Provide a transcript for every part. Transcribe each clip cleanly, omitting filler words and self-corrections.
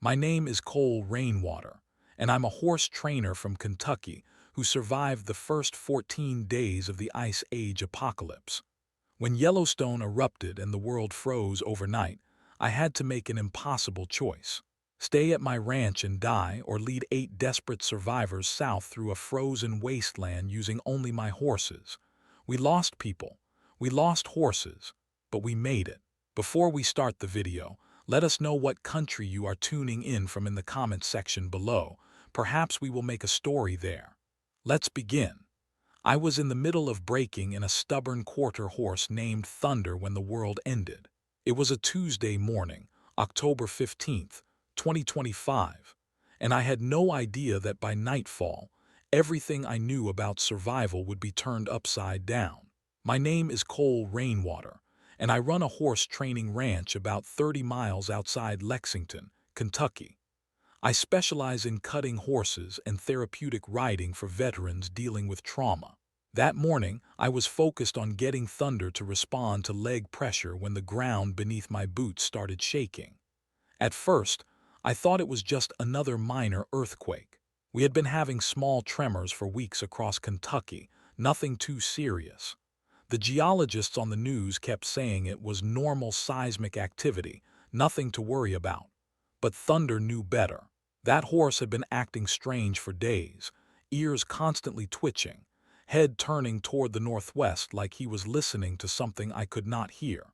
My name is Cole Rainwater, and I'm a horse trainer from Kentucky who survived the first 14 days of the Ice Age apocalypse. When Yellowstone erupted and the world froze overnight, I had to make an impossible choice. Stay at my ranch and die, or lead 8 desperate survivors south through a frozen wasteland using only my horses. We lost people, we lost horses, but we made it. Before we start the video, let us know what country you are tuning in from in the comments section below. Perhaps we will make a story there. Let's begin. I was in the middle of breaking in a stubborn quarter horse named Thunder when the world ended. It was a Tuesday morning, October 15th, 2025, and I had no idea that by nightfall, everything I knew about survival would be turned upside down. My name is Cole Rainwater, and I run a horse training ranch about 30 miles outside Lexington, Kentucky. I specialize in cutting horses and therapeutic riding for veterans dealing with trauma. That morning, I was focused on getting Thunder to respond to leg pressure when the ground beneath my boots started shaking. At first, I thought it was just another minor earthquake. We had been having small tremors for weeks across Kentucky, nothing too serious. The geologists on the news kept saying it was normal seismic activity, nothing to worry about. But Thunder knew better. That horse had been acting strange for days, ears constantly twitching, head turning toward the northwest like he was listening to something I could not hear.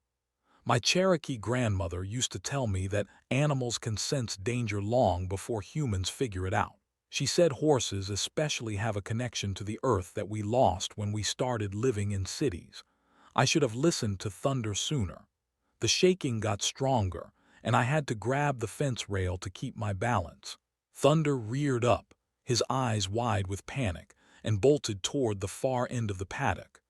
My Cherokee grandmother used to tell me that animals can sense danger long before humans figure it out. She said horses especially have a connection to the earth that we lost when we started living in cities. I should have listened to Thunder sooner. The shaking got stronger, and I had to grab the fence rail to keep my balance. Thunder reared up, his eyes wide with panic, and bolted toward the far end of the paddock.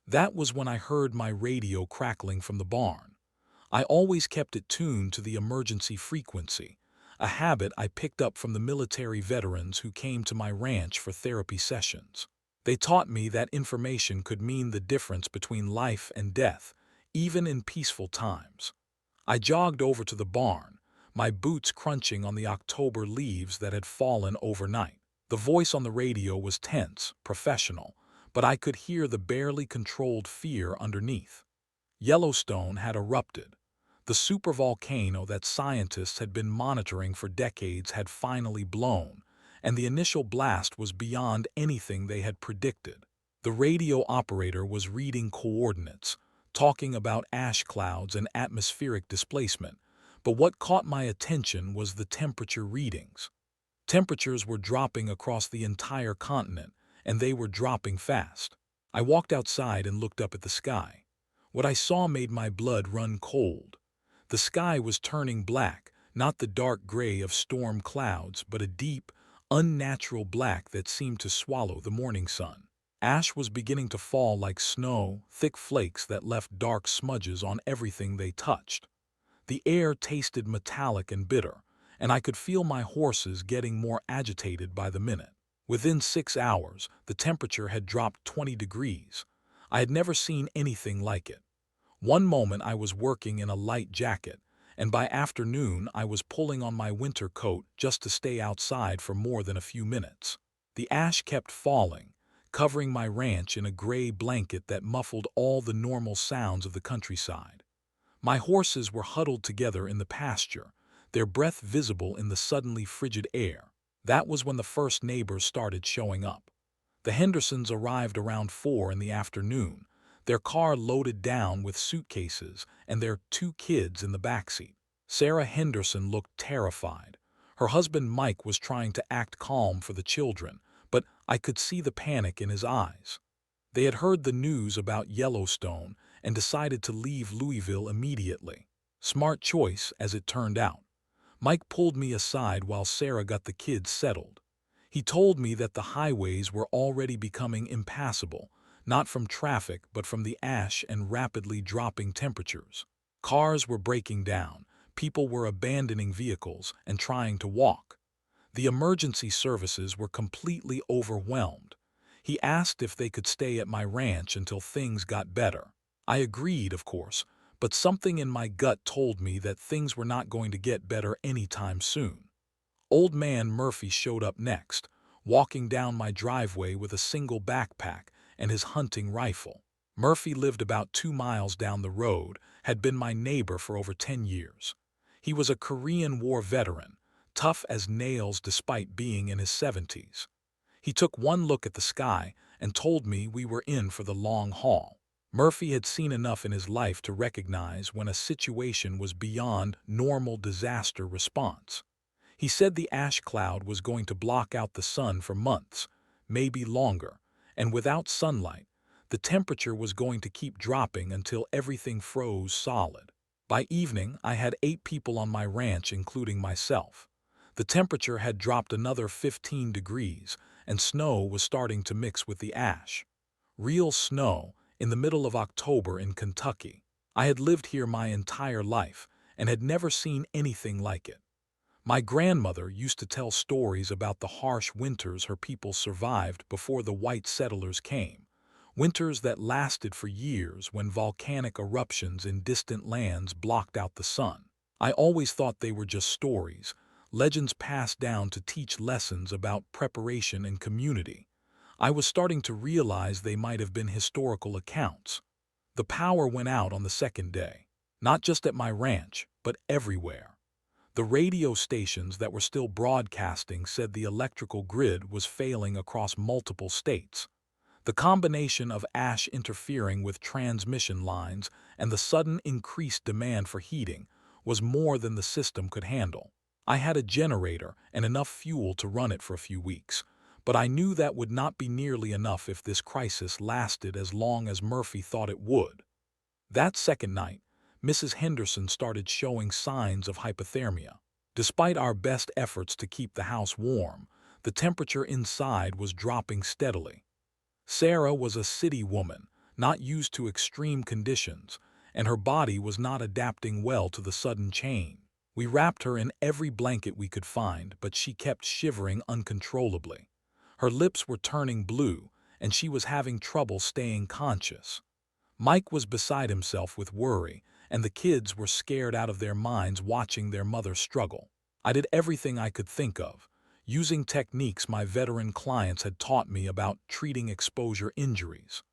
That was when I heard my radio crackling from the barn. I always kept it tuned to the emergency frequency, a habit I picked up from the military veterans who came to my ranch for therapy sessions. They taught me that information could mean the difference between life and death, even in peaceful times. I jogged over to the barn, my boots crunching on the October leaves that had fallen overnight. The voice on the radio was tense, professional, but I could hear the barely controlled fear underneath. Yellowstone had erupted. The supervolcano that scientists had been monitoring for decades had finally blown, and the initial blast was beyond anything they had predicted. The radio operator was reading coordinates, talking about ash clouds and atmospheric displacement, but what caught my attention was the temperature readings. Temperatures were dropping across the entire continent, and they were dropping fast. I walked outside and looked up at the sky. What I saw made my blood run cold. The sky was turning black, not the dark gray of storm clouds, but a deep, unnatural black that seemed to swallow the morning sun. Ash was beginning to fall like snow, thick flakes that left dark smudges on everything they touched. The air tasted metallic and bitter, and I could feel my horses getting more agitated by the minute. Within 6 hours, the temperature had dropped 20 degrees. I had never seen anything like it. One moment I was working in a light jacket, and by afternoon I was pulling on my winter coat just to stay outside for more than a few minutes. The ash kept falling, covering my ranch in a gray blanket that muffled all the normal sounds of the countryside. My horses were huddled together in the pasture, their breath visible in the suddenly frigid air. That was when the first neighbors started showing up. The Hendersons arrived around 4 in the afternoon, their car loaded down with suitcases and their 2 kids in the backseat. Sarah Henderson looked terrified. Her husband Mike was trying to act calm for the children, but I could see the panic in his eyes. They had heard the news about Yellowstone and decided to leave Louisville immediately. Smart choice, as it turned out. Mike pulled me aside while Sarah got the kids settled. He told me that the highways were already becoming impassable, not from traffic but from the ash and rapidly dropping temperatures. Cars were breaking down, people were abandoning vehicles and trying to walk. The emergency services were completely overwhelmed. He asked if they could stay at my ranch until things got better. I agreed, of course, but something in my gut told me that things were not going to get better anytime soon. Old man Murphy showed up next, walking down my driveway with a single backpack and his hunting rifle. Murphy lived about 2 miles down the road, had been my neighbor for over 10 years. He was a Korean War veteran, tough as nails despite being in his 70s. He took one look at the sky and told me we were in for the long haul. Murphy had seen enough in his life to recognize when a situation was beyond normal disaster response. He said the ash cloud was going to block out the sun for months, maybe longer, and without sunlight, the temperature was going to keep dropping until everything froze solid. By evening, I had 8 people on my ranch, including myself. The temperature had dropped another 15 degrees, and snow was starting to mix with the ash. Real snow in the middle of October in Kentucky. I had lived here my entire life and had never seen anything like it. My grandmother used to tell stories about the harsh winters her people survived before the white settlers came. Winters that lasted for years when volcanic eruptions in distant lands blocked out the sun. I always thought they were just stories, legends passed down to teach lessons about preparation and community. I was starting to realize they might have been historical accounts. The power went out on the second day, not just at my ranch, but everywhere. The radio stations that were still broadcasting said the electrical grid was failing across multiple states. The combination of ash interfering with transmission lines and the sudden increased demand for heating was more than the system could handle. I had a generator and enough fuel to run it for a few weeks, but I knew that would not be nearly enough if this crisis lasted as long as Murphy thought it would. That second night, Mrs. Henderson started showing signs of hypothermia. Despite our best efforts to keep the house warm, the temperature inside was dropping steadily. Sarah was a city woman, not used to extreme conditions, and her body was not adapting well to the sudden change. We wrapped her in every blanket we could find, but she kept shivering uncontrollably. Her lips were turning blue, and she was having trouble staying conscious. Mike was beside himself with worry, and the kids were scared out of their minds watching their mother struggle. I did everything I could think of, using techniques my veteran clients had taught me about treating exposure injuries.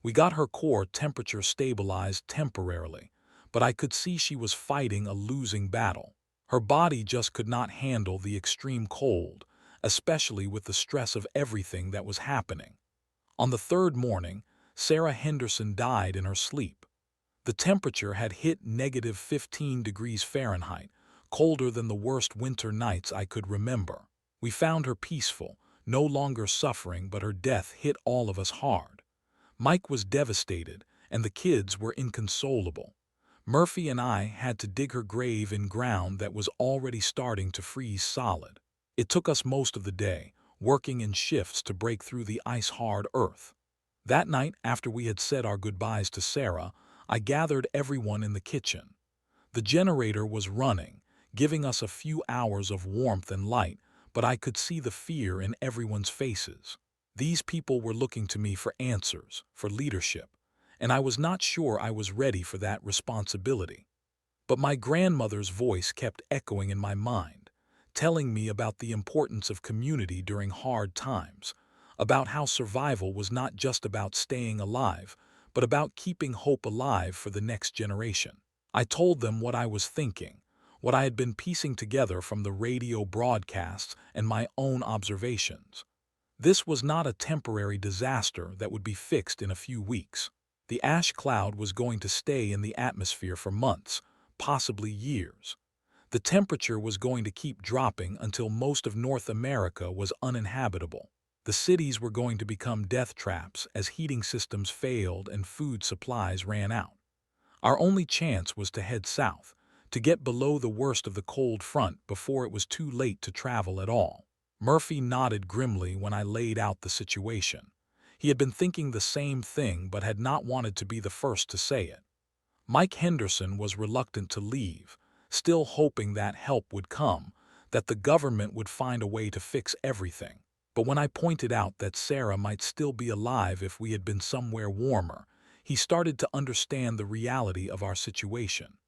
We got her core temperature stabilized temporarily, but I could see she was fighting a losing battle. Her body just could not handle the extreme cold, especially with the stress of everything that was happening. On the third morning, Sarah Henderson died in her sleep. The temperature had hit negative 15 degrees Fahrenheit, colder than the worst winter nights I could remember. We found her peaceful, no longer suffering, but her death hit all of us hard. Mike was devastated, and the kids were inconsolable. Murphy and I had to dig her grave in ground that was already starting to freeze solid. It took us most of the day, working in shifts to break through the ice-hard earth. That night, after we had said our goodbyes to Sarah, I gathered everyone in the kitchen. The generator was running, giving us a few hours of warmth and light, but I could see the fear in everyone's faces. These people were looking to me for answers, for leadership, and I was not sure I was ready for that responsibility. But my grandmother's voice kept echoing in my mind, telling me about the importance of community during hard times, about how survival was not just about staying alive, but about keeping hope alive for the next generation. I told them what I was thinking, what I had been piecing together from the radio broadcasts and my own observations. This was not a temporary disaster that would be fixed in a few weeks. The ash cloud was going to stay in the atmosphere for months, possibly years. The temperature was going to keep dropping until most of North America was uninhabitable. The cities were going to become death traps as heating systems failed and food supplies ran out. Our only chance was to head south, to get below the worst of the cold front before it was too late to travel at all. Murphy nodded grimly when I laid out the situation. He had been thinking the same thing but had not wanted to be the first to say it. Mike Henderson was reluctant to leave, still hoping that help would come, that the government would find a way to fix everything. But when I pointed out that Sarah might still be alive if we had been somewhere warmer, he started to understand the reality of our situation.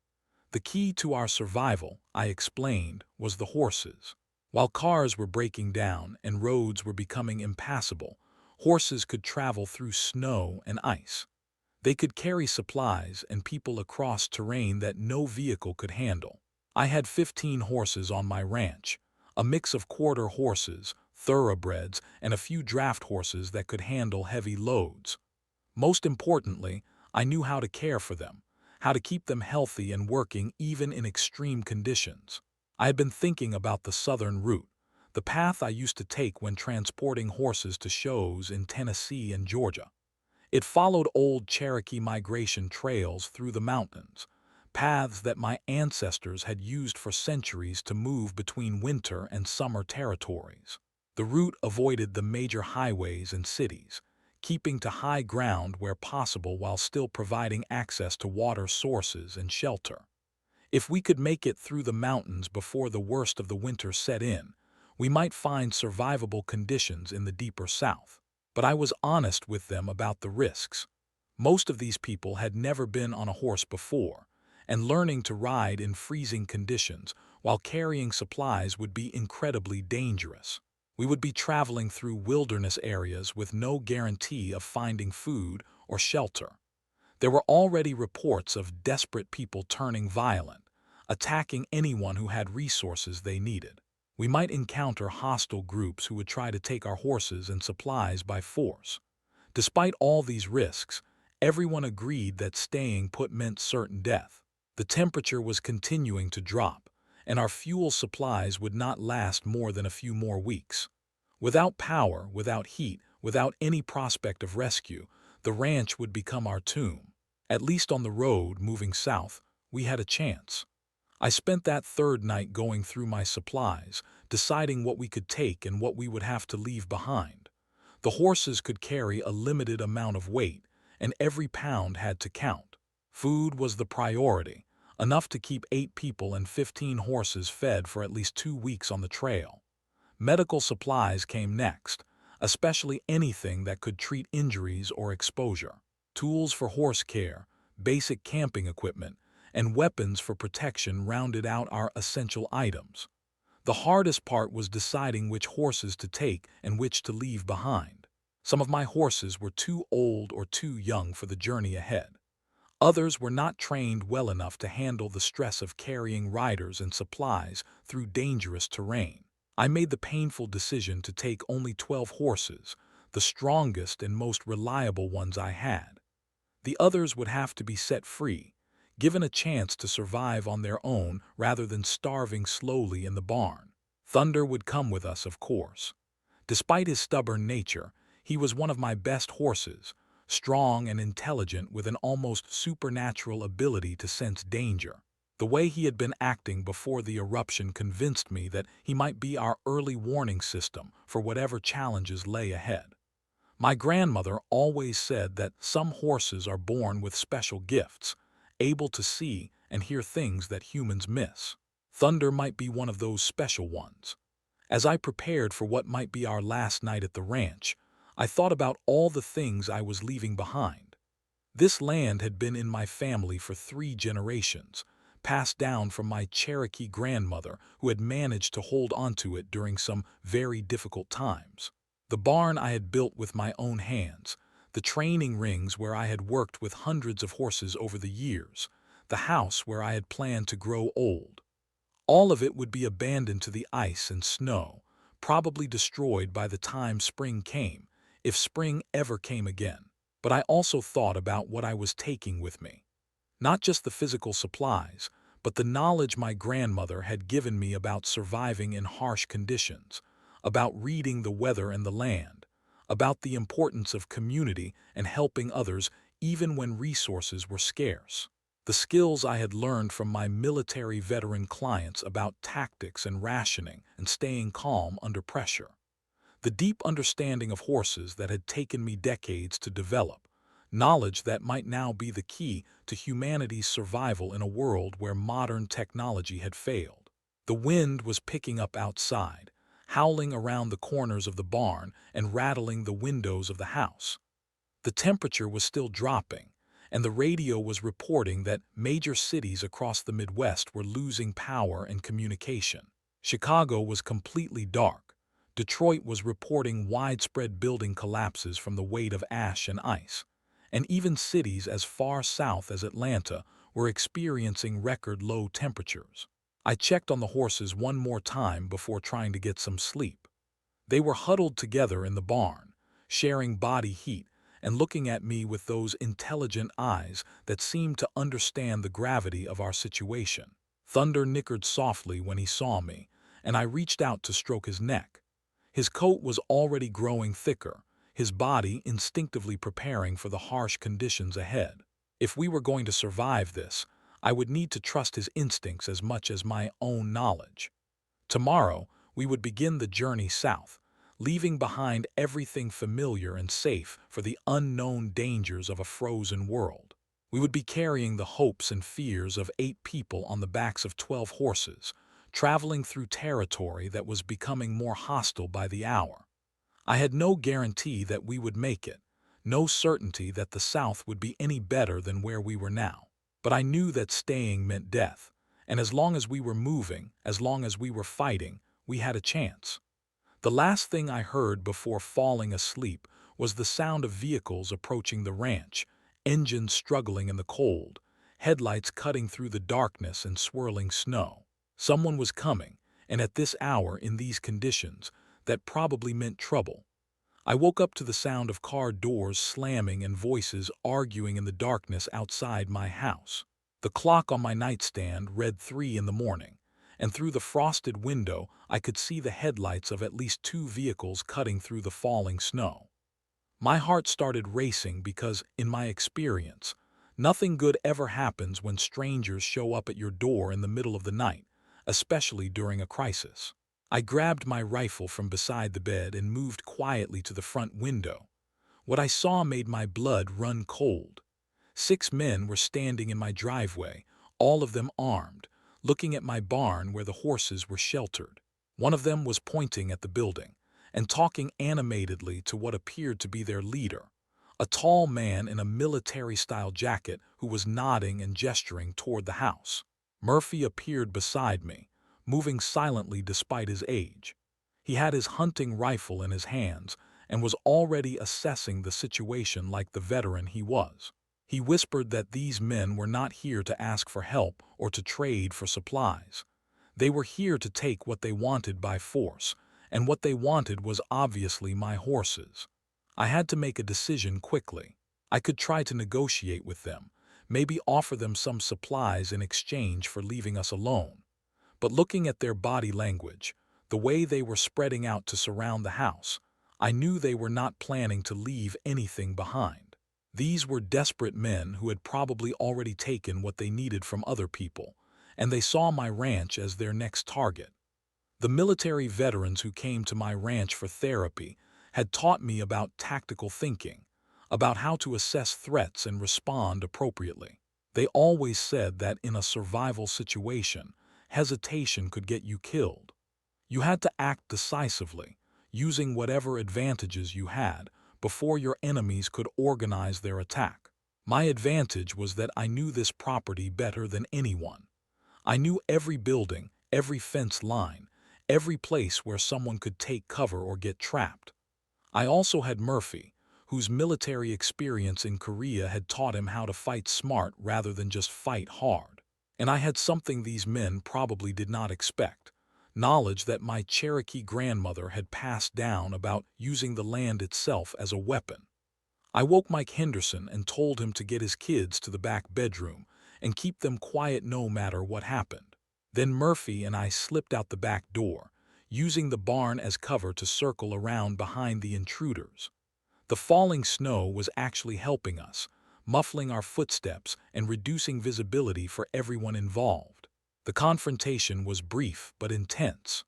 The key to our survival, I explained, was the horses. While cars were breaking down and roads were becoming impassable, horses could travel through snow and ice. They could carry supplies and people across terrain that no vehicle could handle. I had 15 horses on my ranch, a mix of quarter horses, thoroughbreds, and a few draft horses that could handle heavy loads. Most importantly, I knew how to care for them, how to keep them healthy and working even in extreme conditions. I had been thinking about the southern route, the path I used to take when transporting horses to shows in Tennessee and Georgia. It followed old Cherokee migration trails through the mountains, paths that my ancestors had used for centuries to move between winter and summer territories. The route avoided the major highways and cities, keeping to high ground where possible while still providing access to water sources and shelter. If we could make it through the mountains before the worst of the winter set in, we might find survivable conditions in the deeper south. But I was honest with them about the risks. Most of these people had never been on a horse before, and learning to ride in freezing conditions while carrying supplies would be incredibly dangerous. We would be traveling through wilderness areas with no guarantee of finding food or shelter. There were already reports of desperate people turning violent, attacking anyone who had resources they needed. We might encounter hostile groups who would try to take our horses and supplies by force. Despite all these risks, everyone agreed that staying put meant certain death. The temperature was continuing to drop, and our fuel supplies would not last more than a few more weeks. Without power, without heat, without any prospect of rescue, the ranch would become our tomb. At least on the road moving south, we had a chance. I spent that third night going through my supplies, deciding what we could take and what we would have to leave behind. The horses could carry a limited amount of weight, and every pound had to count. Food was the priority, enough to keep 8 people and 15 horses fed for at least 2 weeks on the trail. Medical supplies came next, especially anything that could treat injuries or exposure. Tools for horse care, basic camping equipment, and weapons for protection rounded out our essential items. The hardest part was deciding which horses to take and which to leave behind. Some of my horses were too old or too young for the journey ahead. Others were not trained well enough to handle the stress of carrying riders and supplies through dangerous terrain. I made the painful decision to take only 12 horses, the strongest and most reliable ones I had. The others would have to be set free, given a chance to survive on their own rather than starving slowly in the barn. Thunder would come with us, of course. Despite his stubborn nature, he was one of my best horses, strong and intelligent with an almost supernatural ability to sense danger. The way he had been acting before the eruption convinced me that he might be our early warning system for whatever challenges lay ahead. My grandmother always said that some horses are born with special gifts, able to see and hear things that humans miss. Thunder might be one of those special ones. As I prepared for what might be our last night at the ranch, I thought about all the things I was leaving behind. This land had been in my family for 3 generations, passed down from my Cherokee grandmother who had managed to hold onto it during some very difficult times. The barn I had built with my own hands, the training rings where I had worked with hundreds of horses over the years, the house where I had planned to grow old. All of it would be abandoned to the ice and snow, probably destroyed by the time spring came, if spring ever came again. But I also thought about what I was taking with me. Not just the physical supplies, but the knowledge my grandmother had given me about surviving in harsh conditions, about reading the weather and the land, about the importance of community and helping others even when resources were scarce. The skills I had learned from my military veteran clients about tactics and rationing and staying calm under pressure. The deep understanding of horses that had taken me decades to develop, knowledge that might now be the key to humanity's survival in a world where modern technology had failed. The wind was picking up outside, howling around the corners of the barn and rattling the windows of the house. The temperature was still dropping, and the radio was reporting that major cities across the Midwest were losing power and communication. Chicago was completely dark. Detroit was reporting widespread building collapses from the weight of ash and ice. And even cities as far south as Atlanta were experiencing record low temperatures. I checked on the horses one more time before trying to get some sleep. They were huddled together in the barn, sharing body heat and looking at me with those intelligent eyes that seemed to understand the gravity of our situation. Thunder nickered softly when he saw me, and I reached out to stroke his neck. His coat was already growing thicker, his body instinctively preparing for the harsh conditions ahead. If we were going to survive this, I would need to trust his instincts as much as my own knowledge. Tomorrow, we would begin the journey south, leaving behind everything familiar and safe for the unknown dangers of a frozen world. We would be carrying the hopes and fears of 8 people on the backs of 12 horses, traveling through territory that was becoming more hostile by the hour. I had no guarantee that we would make it, no certainty that the South would be any better than where we were now. But I knew that staying meant death, and as long as we were moving, as long as we were fighting, we had a chance. The last thing I heard before falling asleep was the sound of vehicles approaching the ranch, engines struggling in the cold, headlights cutting through the darkness and swirling snow. Someone was coming, and at this hour, in these conditions, that probably meant trouble. I woke up to the sound of car doors slamming and voices arguing in the darkness outside my house. The clock on my nightstand read 3 in the morning, and through the frosted window I could see the headlights of at least 2 vehicles cutting through the falling snow. My heart started racing because, in my experience, nothing good ever happens when strangers show up at your door in the middle of the night, especially during a crisis. I grabbed my rifle from beside the bed and moved quietly to the front window. What I saw made my blood run cold. 6 men were standing in my driveway, all of them armed, looking at my barn where the horses were sheltered. One of them was pointing at the building and talking animatedly to what appeared to be their leader, a tall man in a military-style jacket who was nodding and gesturing toward the house. Murphy appeared beside me, moving silently despite his age. He had his hunting rifle in his hands and was already assessing the situation like the veteran he was. He whispered that these men were not here to ask for help or to trade for supplies. They were here to take what they wanted by force, and what they wanted was obviously my horses. I had to make a decision quickly. I could try to negotiate with them, maybe offer them some supplies in exchange for leaving us alone. But looking at their body language, the way they were spreading out to surround the house, I knew they were not planning to leave anything behind. These were desperate men who had probably already taken what they needed from other people, and they saw my ranch as their next target. The military veterans who came to my ranch for therapy had taught me about tactical thinking, about how to assess threats and respond appropriately. They always said that in a survival situation, hesitation could get you killed. You had to act decisively, using whatever advantages you had, before your enemies could organize their attack. My advantage was that I knew this property better than anyone. I knew every building, every fence line, every place where someone could take cover or get trapped. I also had Murphy, whose military experience in Korea had taught him how to fight smart rather than just fight hard. And I had something these men probably did not expect: knowledge that my Cherokee grandmother had passed down about using the land itself as a weapon. I woke Mike Henderson and told him to get his kids to the back bedroom and keep them quiet no matter what happened. Then Murphy and I slipped out the back door, using the barn as cover to circle around behind the intruders. The falling snow was actually helping us, muffling our footsteps and reducing visibility for everyone involved. The confrontation was brief but intense.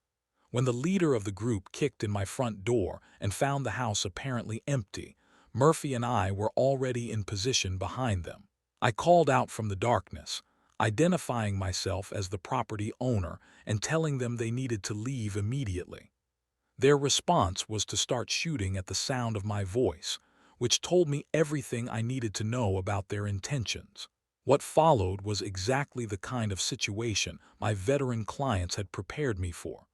When the leader of the group kicked in my front door and found the house apparently empty, Murphy and I were already in position behind them. I called out from the darkness, identifying myself as the property owner and telling them they needed to leave immediately. Their response was to start shooting at the sound of my voice, which told me everything I needed to know about their intentions. What followed was exactly the kind of situation my veteran clients had prepared me for,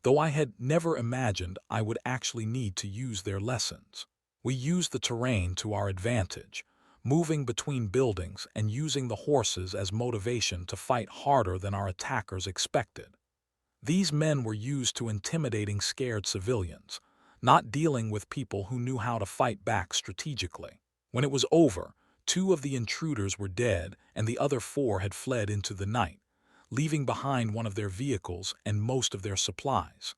though I had never imagined I would actually need to use their lessons. We used the terrain to our advantage, moving between buildings and using the horses as motivation to fight harder than our attackers expected. These men were used to intimidating scared civilians, not dealing with people who knew how to fight back strategically. When it was over, 2 of the intruders were dead and the other 4 had fled into the night, leaving behind one of their vehicles and most of their supplies.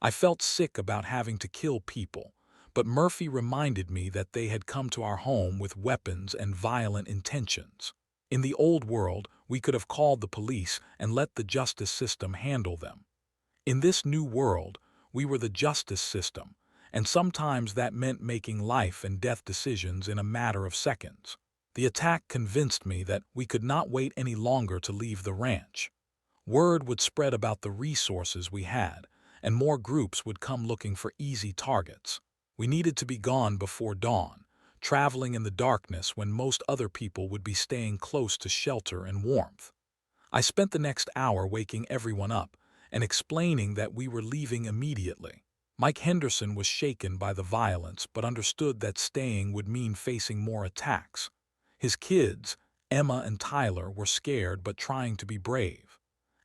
I felt sick about having to kill people, but Murphy reminded me that they had come to our home with weapons and violent intentions. In the old world, we could have called the police and let the justice system handle them. In this new world, we were the justice system, and sometimes that meant making life and death decisions in a matter of seconds. The attack convinced me that we could not wait any longer to leave the ranch. Word would spread about the resources we had, and more groups would come looking for easy targets. We needed to be gone before dawn, traveling in the darkness when most other people would be staying close to shelter and warmth. I spent the next hour waking everyone up and explaining that we were leaving immediately. Mike Henderson was shaken by the violence but understood that staying would mean facing more attacks. His kids, Emma and Tyler, were scared but trying to be brave.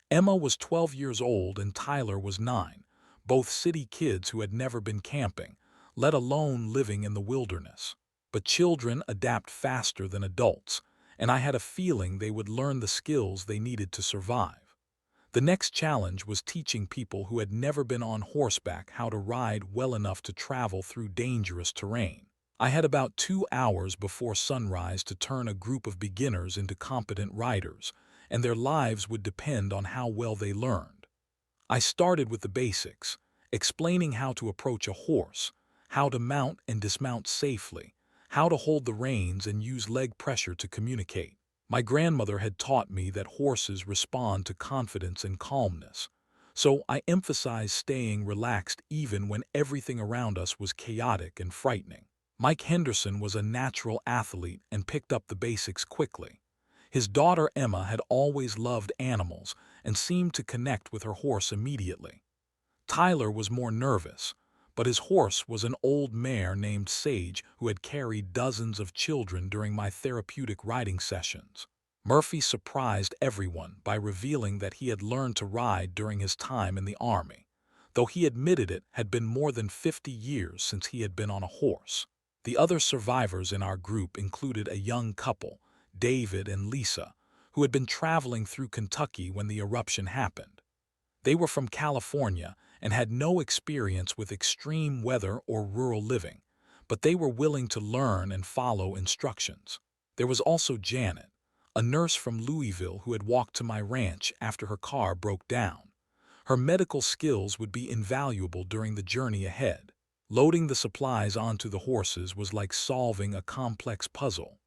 Emma was 12 years old and Tyler was 9, both city kids who had never been camping, let alone living in the wilderness. But children adapt faster than adults, and I had a feeling they would learn the skills they needed to survive. The next challenge was teaching people who had never been on horseback how to ride well enough to travel through dangerous terrain. I had about 2 hours before sunrise to turn a group of beginners into competent riders, and their lives would depend on how well they learned. I started with the basics, explaining how to approach a horse, how to mount and dismount safely, how to hold the reins and use leg pressure to communicate. My grandmother had taught me that horses respond to confidence and calmness, so I emphasized staying relaxed even when everything around us was chaotic and frightening. Mike Henderson was a natural athlete and picked up the basics quickly. His daughter Emma had always loved animals and seemed to connect with her horse immediately. Tyler was more nervous, but his horse was an old mare named Sage who had carried dozens of children during my therapeutic riding sessions. Murphy surprised everyone by revealing that he had learned to ride during his time in the army, though he admitted it had been more than 50 years since he had been on a horse. The other survivors in our group included a young couple, David and Lisa, who had been traveling through Kentucky when the eruption happened. They were from California and had no experience with extreme weather or rural living, but they were willing to learn and follow instructions. There was also Janet, a nurse from Louisville who had walked to my ranch after her car broke down. Her medical skills would be invaluable during the journey ahead. Loading the supplies onto the horses was like solving a complex puzzle.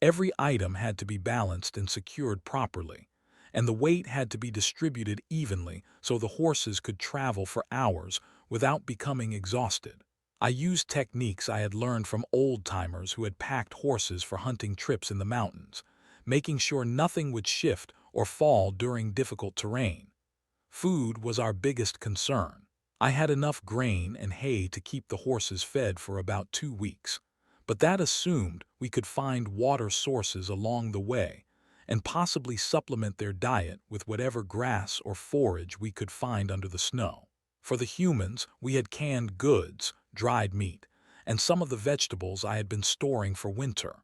Every item had to be balanced and secured properly, and the weight had to be distributed evenly so the horses could travel for hours without becoming exhausted. I used techniques I had learned from old-timers who had packed horses for hunting trips in the mountains, making sure nothing would shift or fall during difficult terrain. Food was our biggest concern. I had enough grain and hay to keep the horses fed for about 2 weeks, but that assumed we could find water sources along the way and possibly supplement their diet with whatever grass or forage we could find under the snow. For the humans, we had canned goods, dried meat, and some of the vegetables I had been storing for winter.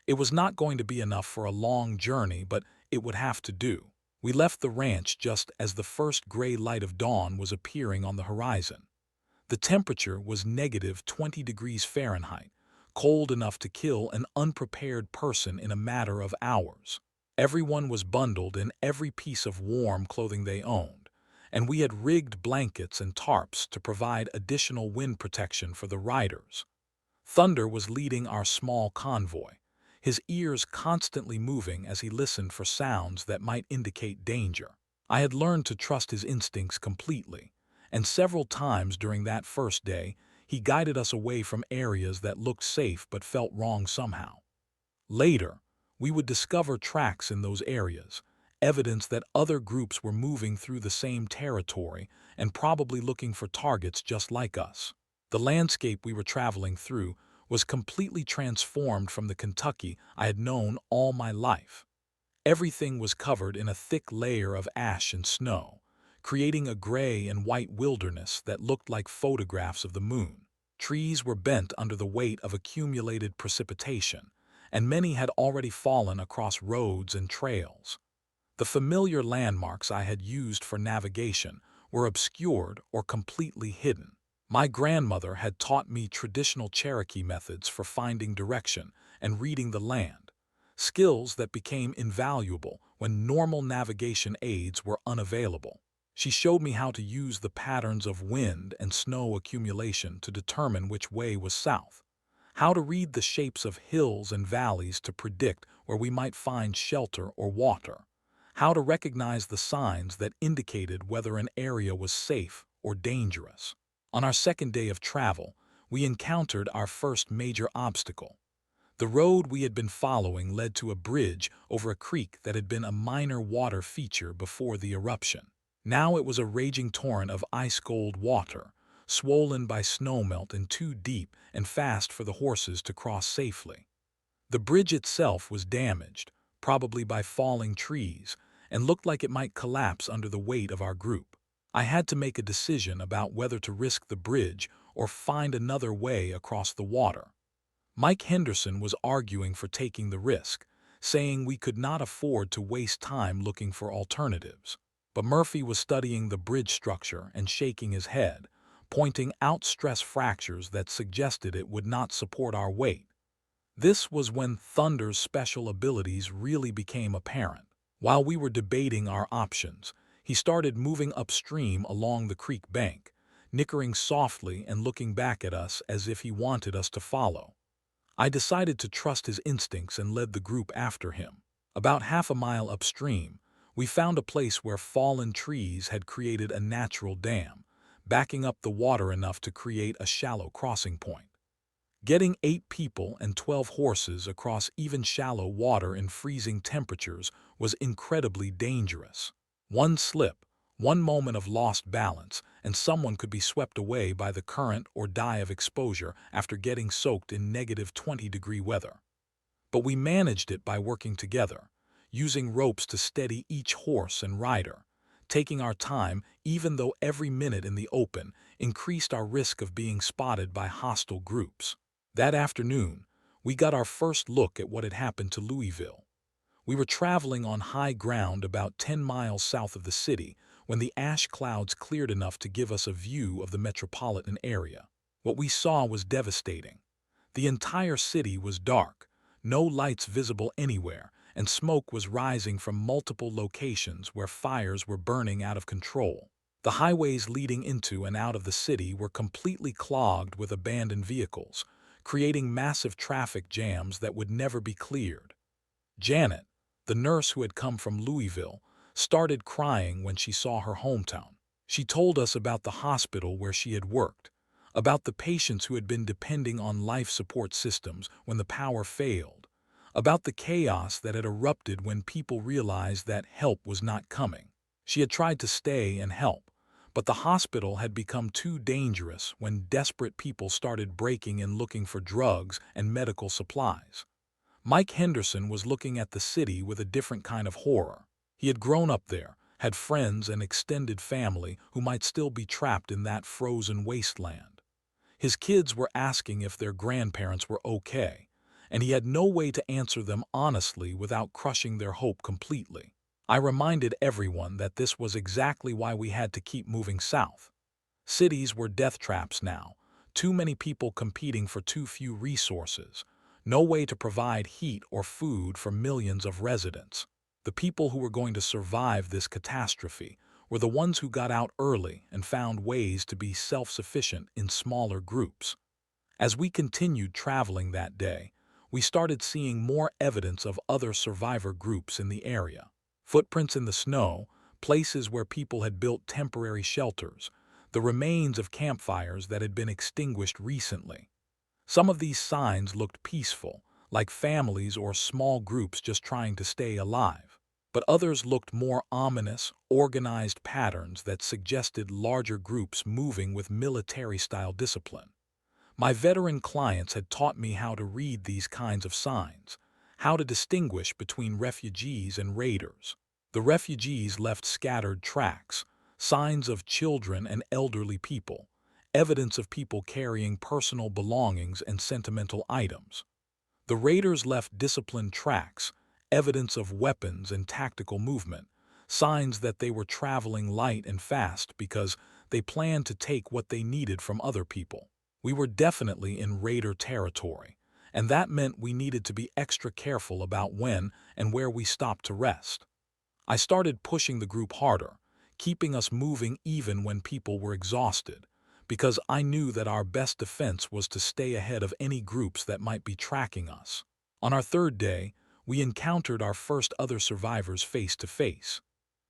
It was not going to be enough for a long journey, but it would have to do. We left the ranch just as the first gray light of dawn was appearing on the horizon. The temperature was negative 20 degrees Fahrenheit, cold enough to kill an unprepared person in a matter of hours. Everyone was bundled in every piece of warm clothing they owned, and we had rigged blankets and tarps to provide additional wind protection for the riders. Thunder was leading our small convoy, his ears constantly moving as he listened for sounds that might indicate danger. I had learned to trust his instincts completely, and several times during that first day, He guided us away from areas that looked safe but felt wrong somehow. Later, we would discover tracks in those areas, evidence that other groups were moving through the same territory and probably looking for targets just like us. The landscape we were traveling through was completely transformed from the Kentucky I had known all my life. Everything was covered in a thick layer of ash and snow, creating a gray and white wilderness that looked like photographs of the moon. Trees were bent under the weight of accumulated precipitation, and many had already fallen across roads and trails. The familiar landmarks I had used for navigation were obscured or completely hidden. My grandmother had taught me traditional Cherokee methods for finding direction and reading the land, skills that became invaluable when normal navigation aids were unavailable. She showed me how to use the patterns of wind and snow accumulation to determine which way was south, how to read the shapes of hills and valleys to predict where we might find shelter or water, how to recognize the signs that indicated whether an area was safe or dangerous. On our second day of travel, we encountered our first major obstacle. The road we had been following led to a bridge over a creek that had been a minor water feature before the eruption. Now it was a raging torrent of ice-cold water, swollen by snowmelt and too deep and fast for the horses to cross safely. The bridge itself was damaged, probably by falling trees, and looked like it might collapse under the weight of our group. I had to make a decision about whether to risk the bridge or find another way across the water. Mike Henderson was arguing for taking the risk, saying we could not afford to waste time looking for alternatives. But Murphy was studying the bridge structure and shaking his head, pointing out stress fractures that suggested it would not support our weight. This was when Thunder's special abilities really became apparent. While we were debating our options, he started moving upstream along the creek bank, nickering softly and looking back at us as if he wanted us to follow. I decided to trust his instincts and led the group after him. About half a mile upstream, we found a place where fallen trees had created a natural dam, backing up the water enough to create a shallow crossing point. Getting 8 people and 12 horses across even shallow water in freezing temperatures was incredibly dangerous. One slip, one moment of lost balance, and someone could be swept away by the current or die of exposure after getting soaked in -20-degree weather. But we managed it by working together, using ropes to steady each horse and rider, taking our time even though every minute in the open increased our risk of being spotted by hostile groups. That afternoon, we got our first look at what had happened to Louisville. We were traveling on high ground about 10 miles south of the city when the ash clouds cleared enough to give us a view of the metropolitan area. What we saw was devastating. The entire city was dark, no lights visible anywhere, and smoke was rising from multiple locations where fires were burning out of control. The highways leading into and out of the city were completely clogged with abandoned vehicles, creating massive traffic jams that would never be cleared. Janet, the nurse who had come from Louisville, started crying when she saw her hometown. She told us about the hospital where she had worked, about the patients who had been depending on life support systems when the power failed, about the chaos that had erupted when people realized that help was not coming. She had tried to stay and help, but the hospital had become too dangerous when desperate people started breaking in looking for drugs and medical supplies. Mike Henderson was looking at the city with a different kind of horror. He had grown up there, had friends and extended family who might still be trapped in that frozen wasteland. His kids were asking if their grandparents were okay, and he had no way to answer them honestly without crushing their hope completely. I reminded everyone that this was exactly why we had to keep moving south. Cities were death traps now, too many people competing for too few resources, no way to provide heat or food for millions of residents. The people who were going to survive this catastrophe were the ones who got out early and found ways to be self-sufficient in smaller groups. As we continued traveling that day, we started seeing more evidence of other survivor groups in the area. Footprints in the snow, places where people had built temporary shelters, the remains of campfires that had been extinguished recently. Some of these signs looked peaceful, like families or small groups just trying to stay alive. But others looked more ominous, organized patterns that suggested larger groups moving with military-style discipline. My veteran clients had taught me how to read these kinds of signs, how to distinguish between refugees and raiders. The refugees left scattered tracks, signs of children and elderly people, evidence of people carrying personal belongings and sentimental items. The raiders left disciplined tracks, evidence of weapons and tactical movement, signs that they were traveling light and fast because they planned to take what they needed from other people. We were definitely in raider territory, and that meant we needed to be extra careful about when and where we stopped to rest. I started pushing the group harder, keeping us moving even when people were exhausted, because I knew that our best defense was to stay ahead of any groups that might be tracking us. On our third day, we encountered our first other survivors face to face.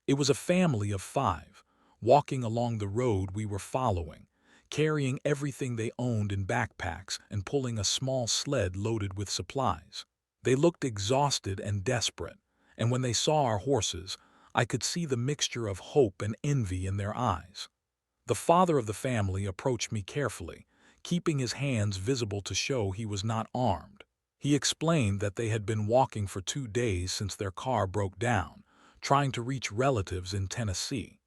It was a family of 5, walking along the road we were following, carrying everything they owned in backpacks and pulling a small sled loaded with supplies. They looked exhausted and desperate, and when they saw our horses, I could see the mixture of hope and envy in their eyes. The father of the family approached me carefully, keeping his hands visible to show he was not armed. He explained that they had been walking for 2 days since their car broke down, trying to reach relatives in Tennessee.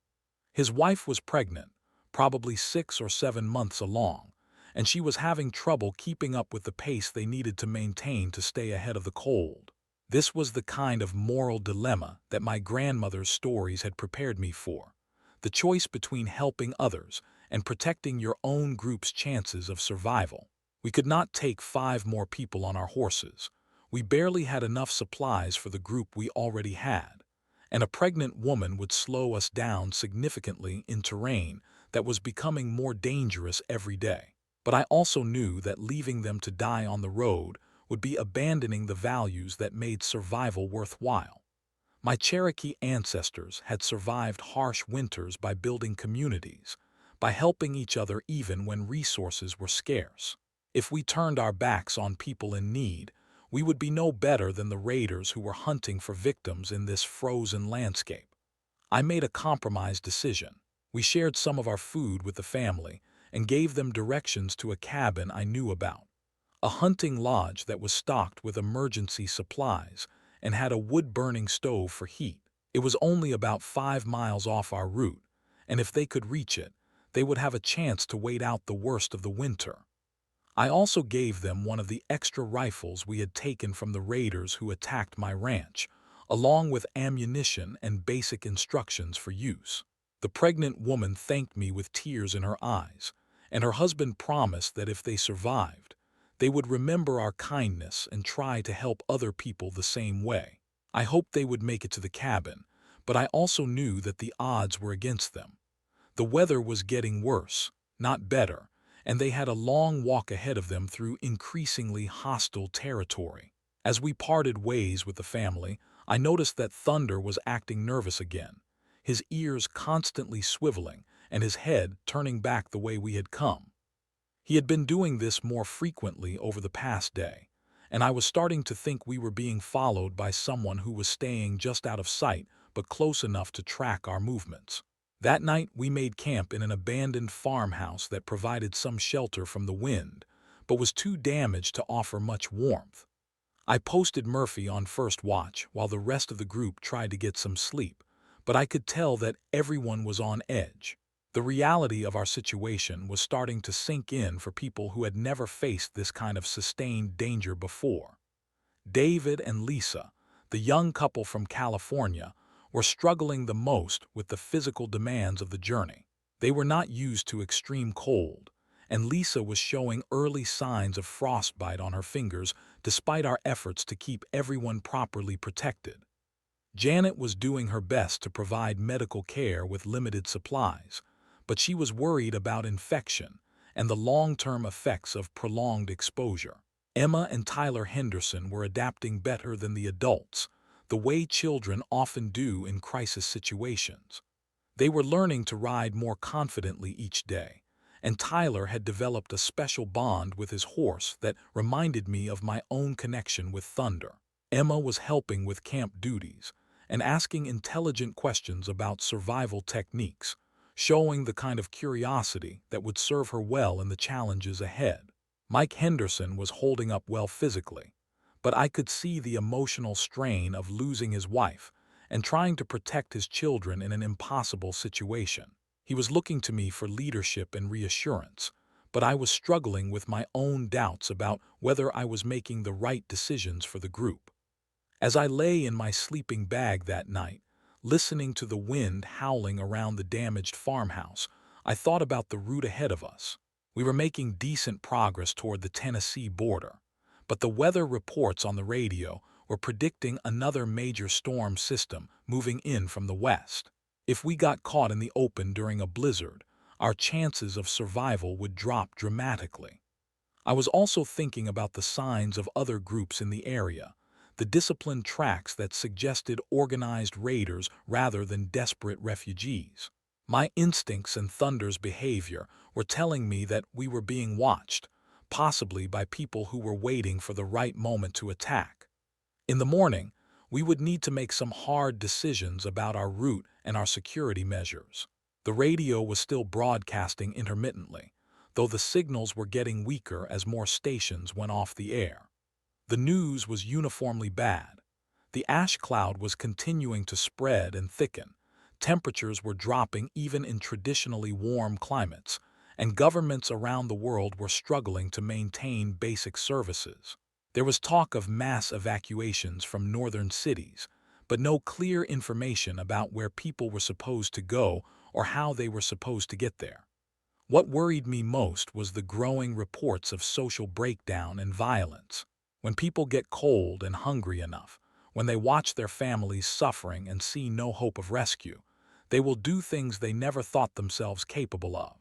His wife was pregnant, probably 6 or 7 months along, and she was having trouble keeping up with the pace they needed to maintain to stay ahead of the cold. This was the kind of moral dilemma that my grandmother's stories had prepared me for. The choice between helping others and protecting your own group's chances of survival. We could not take 5 more people on our horses. We barely had enough supplies for the group we already had, and a pregnant woman would slow us down significantly in terrain that was becoming more dangerous every day. But I also knew that leaving them to die on the road would be abandoning the values that made survival worthwhile. My Cherokee ancestors had survived harsh winters by building communities, by helping each other even when resources were scarce. If we turned our backs on people in need, we would be no better than the raiders who were hunting for victims in this frozen landscape. I made a compromise decision. We shared some of our food with the family and gave them directions to a cabin I knew about, a hunting lodge that was stocked with emergency supplies and had a wood-burning stove for heat. It was only about 5 miles off our route, and if they could reach it, they would have a chance to wait out the worst of the winter. I also gave them one of the extra rifles we had taken from the raiders who attacked my ranch, along with ammunition and basic instructions for use. The pregnant woman thanked me with tears in her eyes, and her husband promised that if they survived, they would remember our kindness and try to help other people the same way. I hoped they would make it to the cabin, but I also knew that the odds were against them. The weather was getting worse, not better, and they had a long walk ahead of them through increasingly hostile territory. As we parted ways with the family, I noticed that Thunder was acting nervous again, his ears constantly swiveling and his head turning back the way we had come. He had been doing this more frequently over the past day, and I was starting to think we were being followed by someone who was staying just out of sight but close enough to track our movements. That night we made camp in an abandoned farmhouse that provided some shelter from the wind, but was too damaged to offer much warmth. I posted Murphy on first watch while the rest of the group tried to get some sleep, but I could tell that everyone was on edge. The reality of our situation was starting to sink in for people who had never faced this kind of sustained danger before. David and Lisa, the young couple from California, were struggling the most with the physical demands of the journey. They were not used to extreme cold, and Lisa was showing early signs of frostbite on her fingers despite our efforts to keep everyone properly protected. Janet was doing her best to provide medical care with limited supplies, but she was worried about infection and the long-term effects of prolonged exposure. Emma and Tyler Henderson were adapting better than the adults, the way children often do in crisis situations. They were learning to ride more confidently each day, and Tyler had developed a special bond with his horse that reminded me of my own connection with thunder. Emma was helping with camp duties and asking intelligent questions about survival techniques, showing the kind of curiosity that would serve her well in the challenges ahead. Mike Henderson was holding up well physically, but I could see the emotional strain of losing his wife and trying to protect his children in an impossible situation. He was looking to me for leadership and reassurance, but I was struggling with my own doubts about whether I was making the right decisions for the group. As I lay in my sleeping bag that night, listening to the wind howling around the damaged farmhouse, I thought about the route ahead of us. We were making decent progress toward the Tennessee border, but the weather reports on the radio were predicting another major storm system moving in from the west. If we got caught in the open during a blizzard, our chances of survival would drop dramatically. I was also thinking about the signs of other groups in the area, the disciplined tracks that suggested organized raiders rather than desperate refugees. My instincts and Thunder's behavior were telling me that we were being watched, possibly by people who were waiting for the right moment to attack. In the morning, we would need to make some hard decisions about our route and our security measures. The radio was still broadcasting intermittently, though the signals were getting weaker as more stations went off the air. The news was uniformly bad. The ash cloud was continuing to spread and thicken. Temperatures were dropping even in traditionally warm climates, and governments around the world were struggling to maintain basic services. There was talk of mass evacuations from northern cities, but no clear information about where people were supposed to go or how they were supposed to get there. What worried me most was the growing reports of social breakdown and violence. When people get cold and hungry enough, when they watch their families suffering and see no hope of rescue, they will do things they never thought themselves capable of.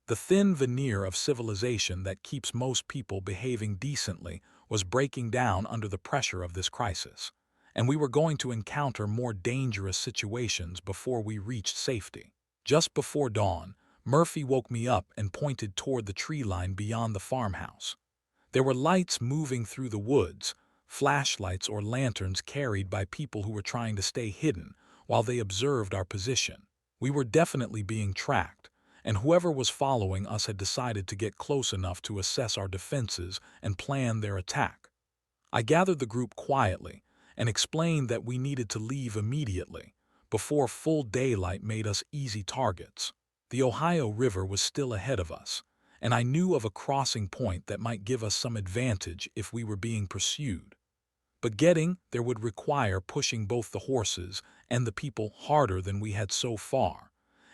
The thin veneer of civilization that keeps most people behaving decently was breaking down under the pressure of this crisis, and we were going to encounter more dangerous situations before we reached safety. Just before dawn, Murphy woke me up and pointed toward the tree line beyond the farmhouse. There were lights moving through the woods, flashlights or lanterns carried by people who were trying to stay hidden while they observed our position. We were definitely being tracked, and whoever was following us had decided to get close enough to assess our defenses and plan their attack. I gathered the group quietly and explained that we needed to leave immediately, before full daylight made us easy targets. The Ohio River was still ahead of us, and I knew of a crossing point that might give us some advantage if we were being pursued. But getting there would require pushing both the horses and the people harder than we had so far,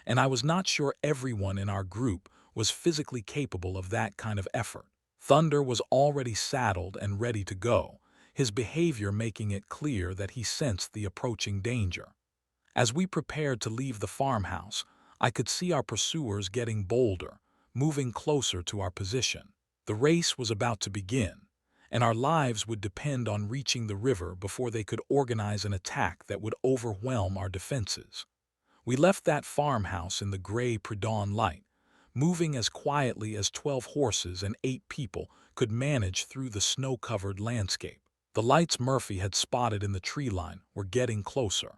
and I was not sure everyone in our group was physically capable of that kind of effort. Thunder was already saddled and ready to go, his behavior making it clear that he sensed the approaching danger. As we prepared to leave the farmhouse, I could see our pursuers getting bolder, moving closer to our position. The race was about to begin, and our lives would depend on reaching the river before they could organize an attack that would overwhelm our defenses. We left that farmhouse in the gray pre-dawn light, moving as quietly as 12 horses and 8 people could manage through the snow-covered landscape. The lights Murphy had spotted in the tree line were getting closer,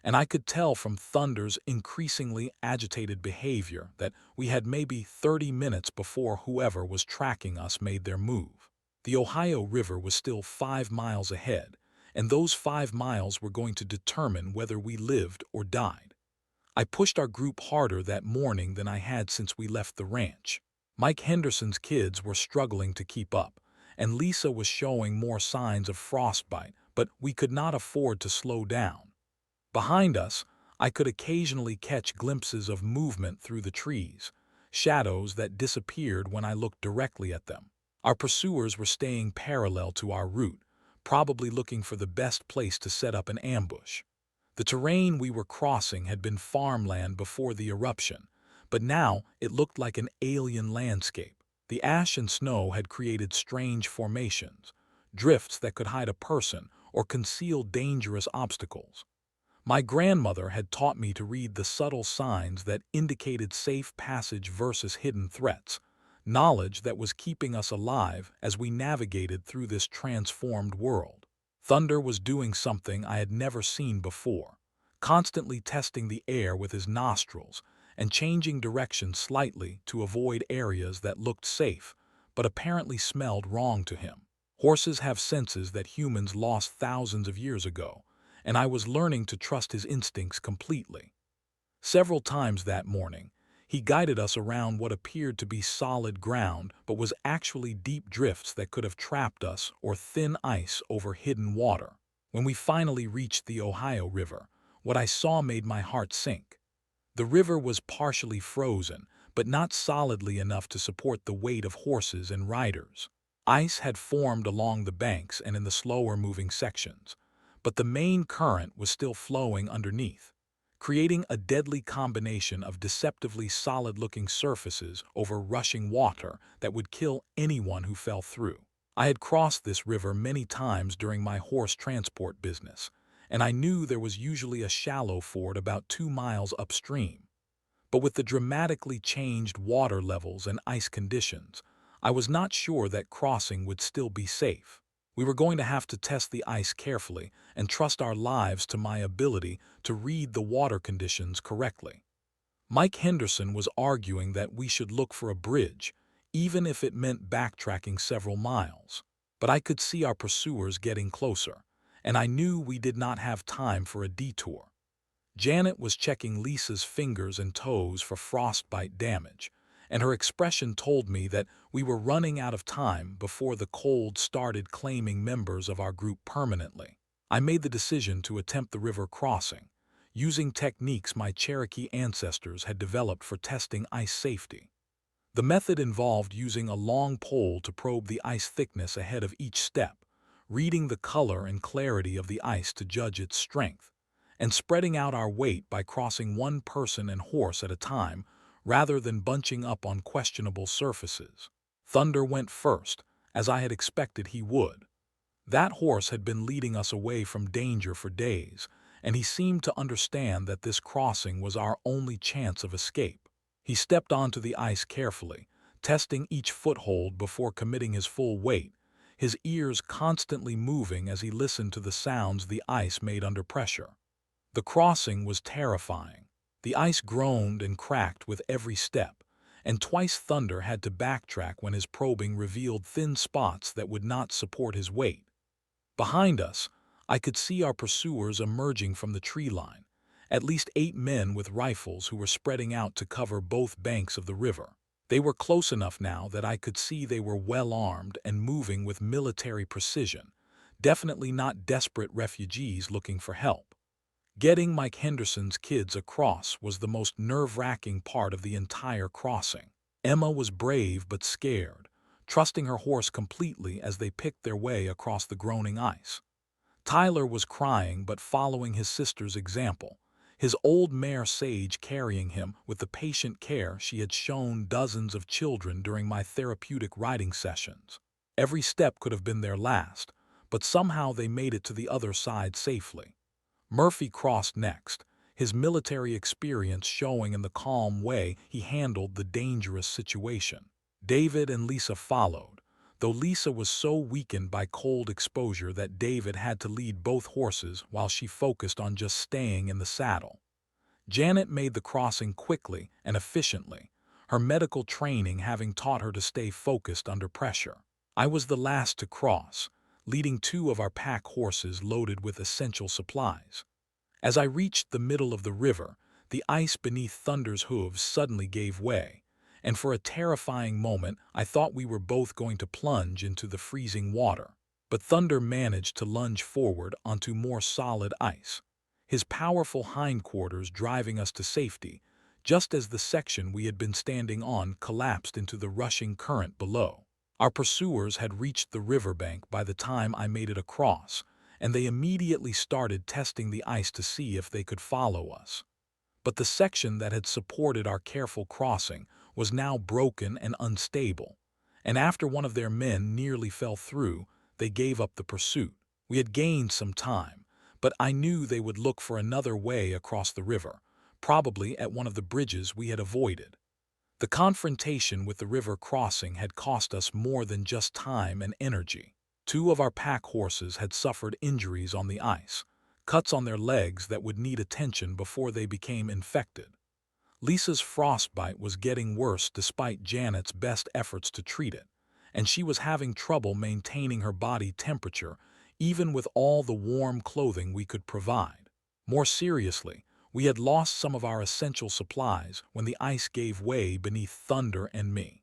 and I could tell from Thunder's increasingly agitated behavior that we had maybe 30 minutes before whoever was tracking us made their move. The Ohio River was still 5 miles ahead, and those 5 miles were going to determine whether we lived or died. I pushed our group harder that morning than I had since we left the ranch. Mike Henderson's kids were struggling to keep up, and Lisa was showing more signs of frostbite, but we could not afford to slow down. Behind us, I could occasionally catch glimpses of movement through the trees, shadows that disappeared when I looked directly at them. Our pursuers were staying parallel to our route, probably looking for the best place to set up an ambush. The terrain we were crossing had been farmland before the eruption, but now it looked like an alien landscape. The ash and snow had created strange formations, drifts that could hide a person or conceal dangerous obstacles. My grandmother had taught me to read the subtle signs that indicated safe passage versus hidden threats, knowledge that was keeping us alive as we navigated through this transformed world. Thunder was doing something I had never seen before, constantly testing the air with his nostrils and changing direction slightly to avoid areas that looked safe but apparently smelled wrong to him. Horses have senses that humans lost thousands of years ago, and I was learning to trust his instincts completely. Several times that morning, he guided us around what appeared to be solid ground but was actually deep drifts that could have trapped us or thin ice over hidden water. When we finally reached the Ohio River, what I saw made my heart sink. The river was partially frozen, but not solidly enough to support the weight of horses and riders. Ice had formed along the banks and in the slower-moving sections, but the main current was still flowing underneath, creating a deadly combination of deceptively solid-looking surfaces over rushing water that would kill anyone who fell through. I had crossed this river many times during my horse transport business, and I knew there was usually a shallow ford about 2 miles upstream. But with the dramatically changed water levels and ice conditions, I was not sure that crossing would still be safe. We were going to have to test the ice carefully and trust our lives to my ability to read the water conditions correctly. Mike Henderson was arguing that we should look for a bridge, even if it meant backtracking several miles. But I could see our pursuers getting closer, and I knew we did not have time for a detour. Janet was checking Lisa's fingers and toes for frostbite damage, and her expression told me that we were running out of time before the cold started claiming members of our group permanently. I made the decision to attempt the river crossing, using techniques my Cherokee ancestors had developed for testing ice safety. The method involved using a long pole to probe the ice thickness ahead of each step, reading the color and clarity of the ice to judge its strength, and spreading out our weight by crossing one person and horse at a time rather than bunching up on questionable surfaces. Thunder went first, as I had expected he would. That horse had been leading us away from danger for days, and he seemed to understand that this crossing was our only chance of escape. He stepped onto the ice carefully, testing each foothold before committing his full weight, his ears constantly moving as he listened to the sounds the ice made under pressure. The crossing was terrifying. The ice groaned and cracked with every step, and twice Thunder had to backtrack when his probing revealed thin spots that would not support his weight. Behind us, I could see our pursuers emerging from the tree line, at least 8 men with rifles who were spreading out to cover both banks of the river. They were close enough now that I could see they were well armed and moving with military precision, definitely not desperate refugees looking for help. Getting Mike Henderson's kids across was the most nerve-wracking part of the entire crossing. Emma was brave but scared, trusting her horse completely as they picked their way across the groaning ice. Tyler was crying but following his sister's example, his old mare Sage carrying him with the patient care she had shown dozens of children during my therapeutic riding sessions. Every step could have been their last, but somehow they made it to the other side safely. Murphy crossed next, his military experience showing in the calm way he handled the dangerous situation. David and Lisa followed, though Lisa was so weakened by cold exposure that David had to lead both horses while she focused on just staying in the saddle. Janet made the crossing quickly and efficiently, her medical training having taught her to stay focused under pressure. I was the last to cross, leading 2 of our pack horses loaded with essential supplies. As I reached the middle of the river, the ice beneath Thunder's hooves suddenly gave way, and for a terrifying moment I thought we were both going to plunge into the freezing water. But Thunder managed to lunge forward onto more solid ice, his powerful hindquarters driving us to safety, just as the section we had been standing on collapsed into the rushing current below. Our pursuers had reached the riverbank by the time I made it across, and they immediately started testing the ice to see if they could follow us. But the section that had supported our careful crossing was now broken and unstable, and after one of their men nearly fell through, they gave up the pursuit. We had gained some time, but I knew they would look for another way across the river, probably at one of the bridges we had avoided. The confrontation with the river crossing had cost us more than just time and energy. Two of our pack horses had suffered injuries on the ice, cuts on their legs that would need attention before they became infected. Lisa's frostbite was getting worse despite Janet's best efforts to treat it, and she was having trouble maintaining her body temperature even with all the warm clothing we could provide. More seriously, we had lost some of our essential supplies when the ice gave way beneath Thunder and me.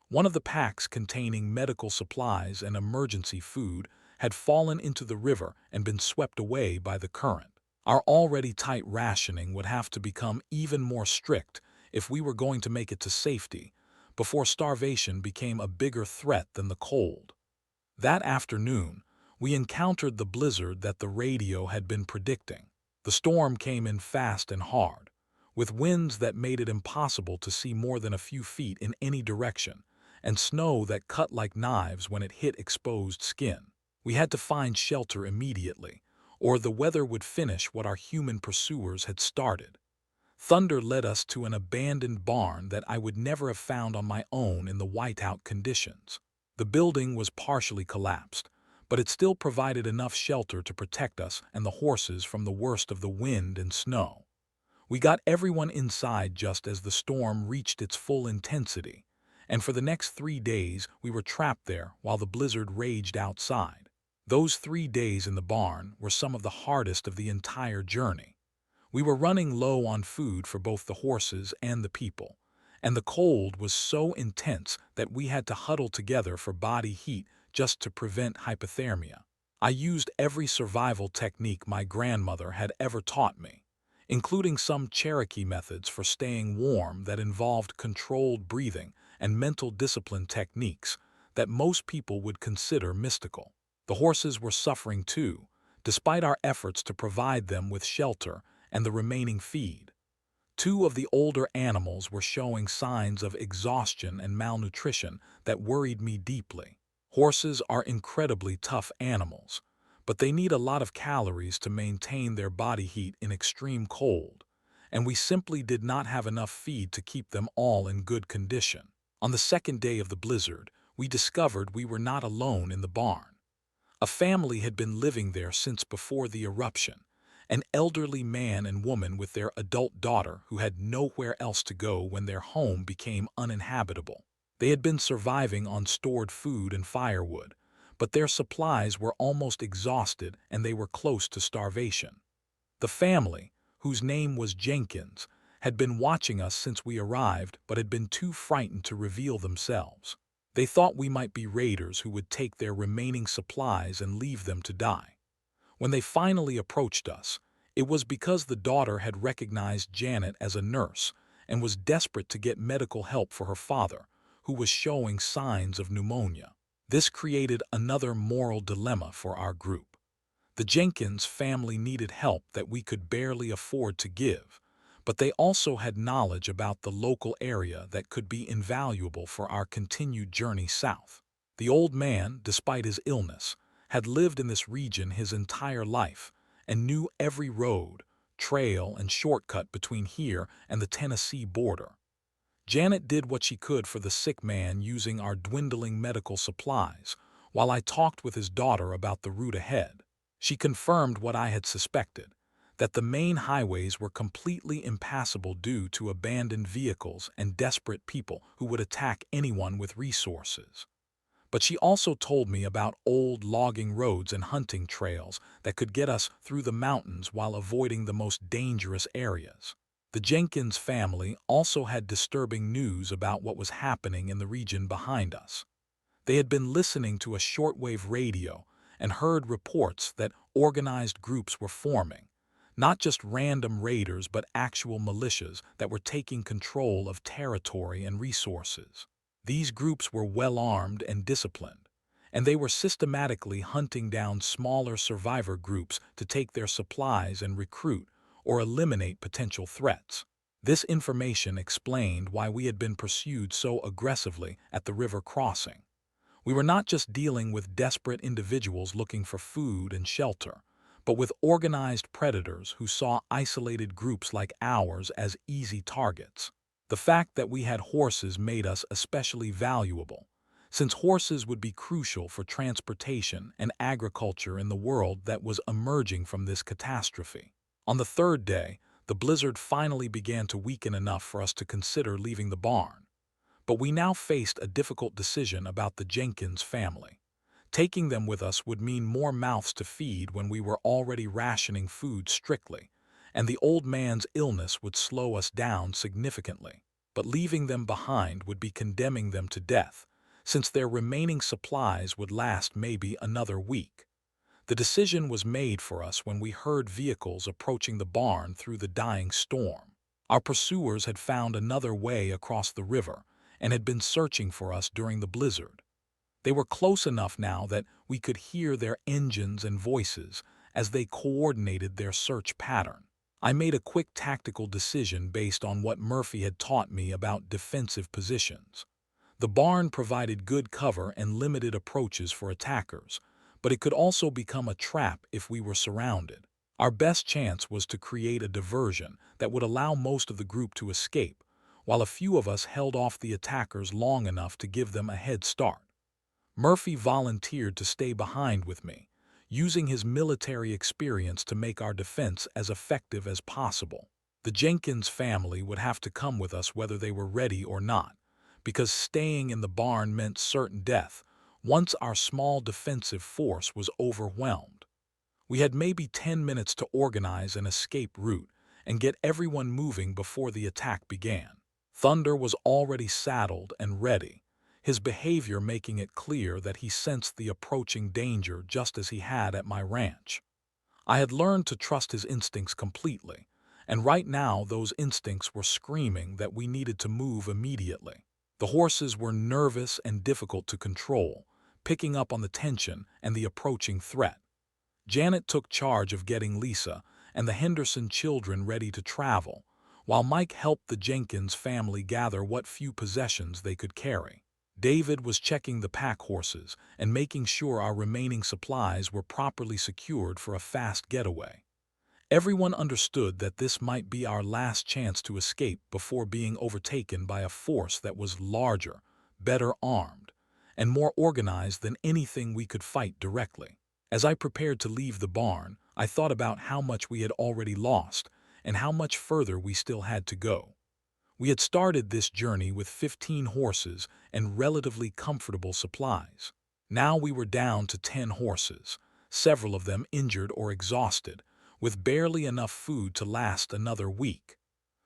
One of the packs containing medical supplies and emergency food had fallen into the river and been swept away by the current. Our already tight rationing would have to become even more strict if we were going to make it to safety, before starvation became a bigger threat than the cold. That afternoon, we encountered the blizzard that the radio had been predicting. The storm came in fast and hard, with winds that made it impossible to see more than a few feet in any direction, and snow that cut like knives when it hit exposed skin. We had to find shelter immediately, or the weather would finish what our human pursuers had started. Thunder led us to an abandoned barn that I would never have found on my own in the whiteout conditions. The building was partially collapsed, but it still provided enough shelter to protect us and the horses from the worst of the wind and snow. We got everyone inside just as the storm reached its full intensity, and for the next 3 days we were trapped there while the blizzard raged outside. Those 3 days in the barn were some of the hardest of the entire journey. We were running low on food for both the horses and the people, and the cold was so intense that we had to huddle together for body heat just to prevent hypothermia. I used every survival technique my grandmother had ever taught me, including some Cherokee methods for staying warm that involved controlled breathing and mental discipline techniques that most people would consider mystical. The horses were suffering too, despite our efforts to provide them with shelter and the remaining feed. Two of the older animals were showing signs of exhaustion and malnutrition that worried me deeply. Horses are incredibly tough animals, but they need a lot of calories to maintain their body heat in extreme cold, and we simply did not have enough feed to keep them all in good condition. On the second day of the blizzard, we discovered we were not alone in the barn. A family had been living there since before the eruption, an elderly man and woman with their adult daughter who had nowhere else to go when their home became uninhabitable. They had been surviving on stored food and firewood, but their supplies were almost exhausted and they were close to starvation. The family, whose name was Jenkins, had been watching us since we arrived but had been too frightened to reveal themselves. They thought we might be raiders who would take their remaining supplies and leave them to die. When they finally approached us, it was because the daughter had recognized Janet as a nurse and was desperate to get medical help for her father, who was showing signs of pneumonia. This created another moral dilemma for our group. The Jenkins family needed help that we could barely afford to give, but they also had knowledge about the local area that could be invaluable for our continued journey south. The old man, despite his illness, had lived in this region his entire life and knew every road, trail, and shortcut between here and the Tennessee border. Janet did what she could for the sick man using our dwindling medical supplies, while I talked with his daughter about the route ahead. She confirmed what I had suspected, that the main highways were completely impassable due to abandoned vehicles and desperate people who would attack anyone with resources. But she also told me about old logging roads and hunting trails that could get us through the mountains while avoiding the most dangerous areas. The Jenkins family also had disturbing news about what was happening in the region behind us. They had been listening to a shortwave radio and heard reports that organized groups were forming, not just random raiders but actual militias that were taking control of territory and resources. These groups were well-armed and disciplined, and they were systematically hunting down smaller survivor groups to take their supplies and recruit or eliminate potential threats. This information explained why we had been pursued so aggressively at the river crossing. We were not just dealing with desperate individuals looking for food and shelter, but with organized predators who saw isolated groups like ours as easy targets. The fact that we had horses made us especially valuable, since horses would be crucial for transportation and agriculture in the world that was emerging from this catastrophe. On the third day, the blizzard finally began to weaken enough for us to consider leaving the barn. But we now faced a difficult decision about the Jenkins family. Taking them with us would mean more mouths to feed when we were already rationing food strictly, and the old man's illness would slow us down significantly. But leaving them behind would be condemning them to death, since their remaining supplies would last maybe another week. The decision was made for us when we heard vehicles approaching the barn through the dying storm. Our pursuers had found another way across the river and had been searching for us during the blizzard. They were close enough now that we could hear their engines and voices as they coordinated their search pattern. I made a quick tactical decision based on what Murphy had taught me about defensive positions. The barn provided good cover and limited approaches for attackers, but it could also become a trap if we were surrounded. Our best chance was to create a diversion that would allow most of the group to escape, while a few of us held off the attackers long enough to give them a head start. Murphy volunteered to stay behind with me, using his military experience to make our defense as effective as possible. The Jenkins family would have to come with us whether they were ready or not, because staying in the barn meant certain death once our small defensive force was overwhelmed. We had maybe 10 minutes to organize an escape route and get everyone moving before the attack began. Thunder was already saddled and ready, his behavior making it clear that he sensed the approaching danger just as he had at my ranch. I had learned to trust his instincts completely, and right now those instincts were screaming that we needed to move immediately. The horses were nervous and difficult to control, picking up on the tension and the approaching threat. Janet took charge of getting Lisa and the Henderson children ready to travel, while Mike helped the Jenkins family gather what few possessions they could carry. David was checking the pack horses and making sure our remaining supplies were properly secured for a fast getaway. Everyone understood that this might be our last chance to escape before being overtaken by a force that was larger, better armed, and more organized than anything we could fight directly. As I prepared to leave the barn, I thought about how much we had already lost and how much further we still had to go. We had started this journey with 15 horses and relatively comfortable supplies. Now we were down to 10 horses, several of them injured or exhausted, with barely enough food to last another week.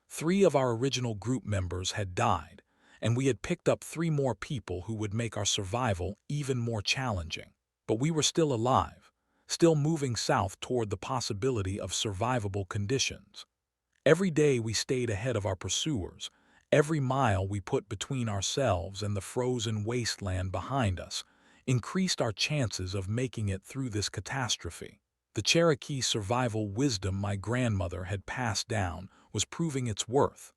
3 of our original group members had died, and we had picked up 3 more people who would make our survival even more challenging. But we were still alive, still moving south toward the possibility of survivable conditions. Every day we stayed ahead of our pursuers. Every mile we put between ourselves and the frozen wasteland behind us increased our chances of making it through this catastrophe. The Cherokee survival wisdom my grandmother had passed down was proving its worth,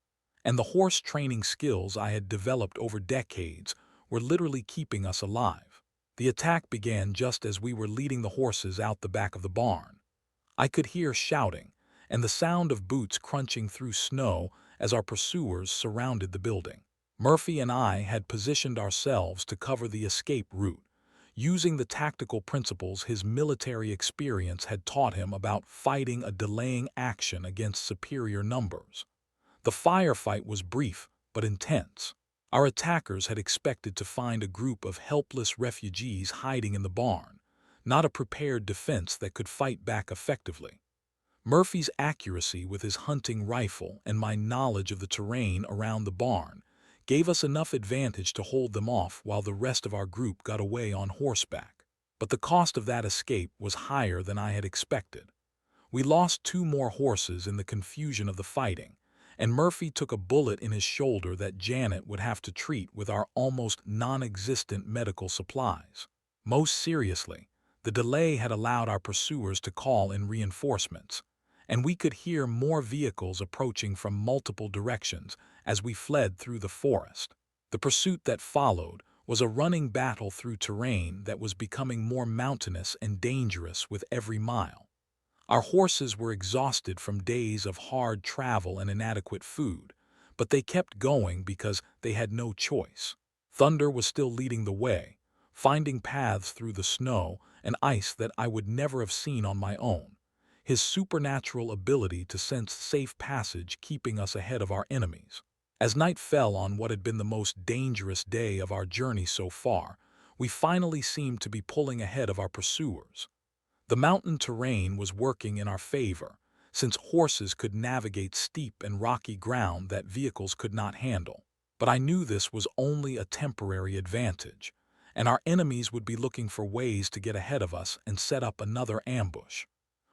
and the horse training skills I had developed over decades were literally keeping us alive. The attack began just as we were leading the horses out the back of the barn. I could hear shouting and the sound of boots crunching through snow as our pursuers surrounded the building. Murphy and I had positioned ourselves to cover the escape route, using the tactical principles his military experience had taught him about fighting a delaying action against superior numbers. The firefight was brief but intense. Our attackers had expected to find a group of helpless refugees hiding in the barn, not a prepared defense that could fight back effectively. Murphy's accuracy with his hunting rifle and my knowledge of the terrain around the barn gave us enough advantage to hold them off while the rest of our group got away on horseback. But the cost of that escape was higher than I had expected. We lost 2 more horses in the confusion of the fighting, and Murphy took a bullet in his shoulder that Janet would have to treat with our almost non-existent medical supplies. Most seriously, the delay had allowed our pursuers to call in reinforcements, and we could hear more vehicles approaching from multiple directions as we fled through the forest. The pursuit that followed was a running battle through terrain that was becoming more mountainous and dangerous with every mile. Our horses were exhausted from days of hard travel and inadequate food, but they kept going because they had no choice. Thunder was still leading the way, finding paths through the snow and ice that I would never have seen on my own, his supernatural ability to sense safe passage keeping us ahead of our enemies. As night fell on what had been the most dangerous day of our journey so far, we finally seemed to be pulling ahead of our pursuers. The mountain terrain was working in our favor, since horses could navigate steep and rocky ground that vehicles could not handle. But I knew this was only a temporary advantage, and our enemies would be looking for ways to get ahead of us and set up another ambush.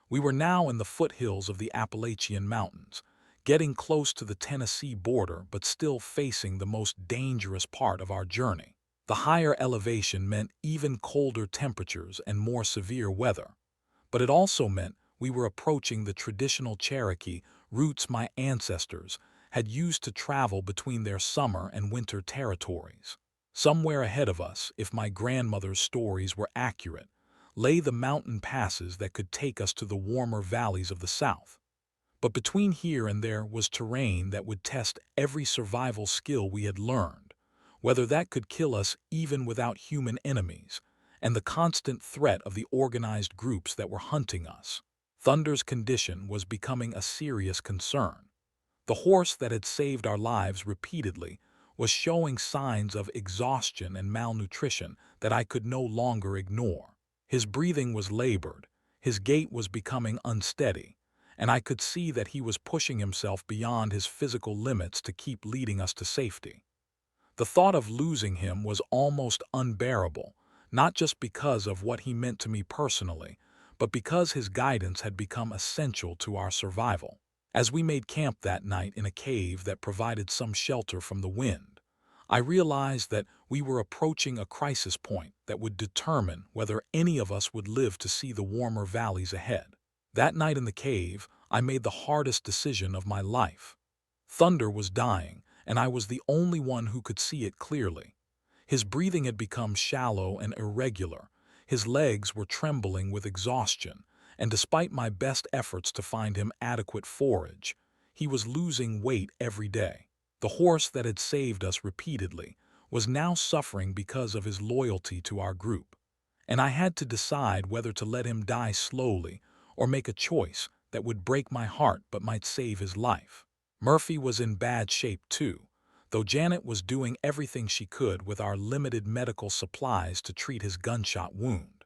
We were now in the foothills of the Appalachian Mountains, getting close to the Tennessee border but still facing the most dangerous part of our journey. The higher elevation meant even colder temperatures and more severe weather, but it also meant we were approaching the traditional Cherokee routes my ancestors had used to travel between their summer and winter territories. Somewhere ahead of us, if my grandmother's stories were accurate, lay the mountain passes that could take us to the warmer valleys of the South. But between here and there was terrain that would test every survival skill we had learned, whether that could kill us even without human enemies, and the constant threat of the organized groups that were hunting us. Thunder's condition was becoming a serious concern. The horse that had saved our lives repeatedly was showing signs of exhaustion and malnutrition that I could no longer ignore. His breathing was labored, his gait was becoming unsteady, and I could see that he was pushing himself beyond his physical limits to keep leading us to safety. The thought of losing him was almost unbearable, not just because of what he meant to me personally, but because his guidance had become essential to our survival. As we made camp that night in a cave that provided some shelter from the wind, I realized that we were approaching a crisis point that would determine whether any of us would live to see the warmer valleys ahead. That night in the cave, I made the hardest decision of my life. Thunder was dying, and I was the only one who could see it clearly. His breathing had become shallow and irregular, his legs were trembling with exhaustion, and despite my best efforts to find him adequate forage, he was losing weight every day. The horse that had saved us repeatedly was now suffering because of his loyalty to our group, and I had to decide whether to let him die slowly or make a choice that would break my heart but might save his life. Murphy was in bad shape too, though Janet was doing everything she could with our limited medical supplies to treat his gunshot wound.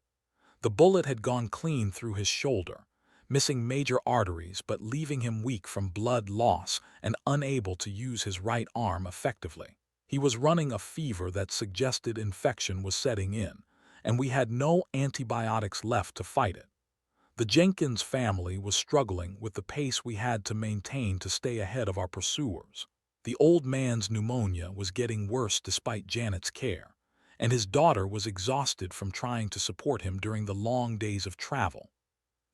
The bullet had gone clean through his shoulder, missing major arteries but leaving him weak from blood loss and unable to use his right arm effectively. He was running a fever that suggested infection was setting in, and we had no antibiotics left to fight it. The Jenkins family was struggling with the pace we had to maintain to stay ahead of our pursuers. The old man's pneumonia was getting worse despite Janet's care, and his daughter was exhausted from trying to support him during the long days of travel.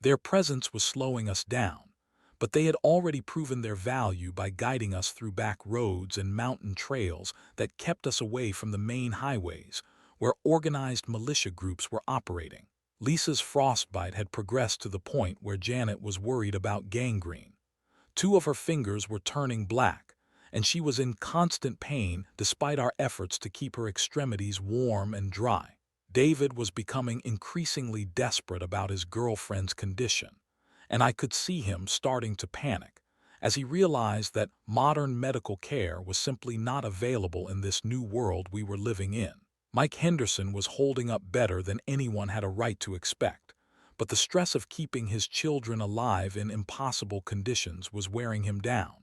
Their presence was slowing us down, but they had already proven their value by guiding us through back roads and mountain trails that kept us away from the main highways, where organized militia groups were operating. Lisa's frostbite had progressed to the point where Janet was worried about gangrene. Two of her fingers were turning black, and she was in constant pain despite our efforts to keep her extremities warm and dry. David was becoming increasingly desperate about his girlfriend's condition, and I could see him starting to panic as he realized that modern medical care was simply not available in this new world we were living in. Mike Henderson was holding up better than anyone had a right to expect, but the stress of keeping his children alive in impossible conditions was wearing him down.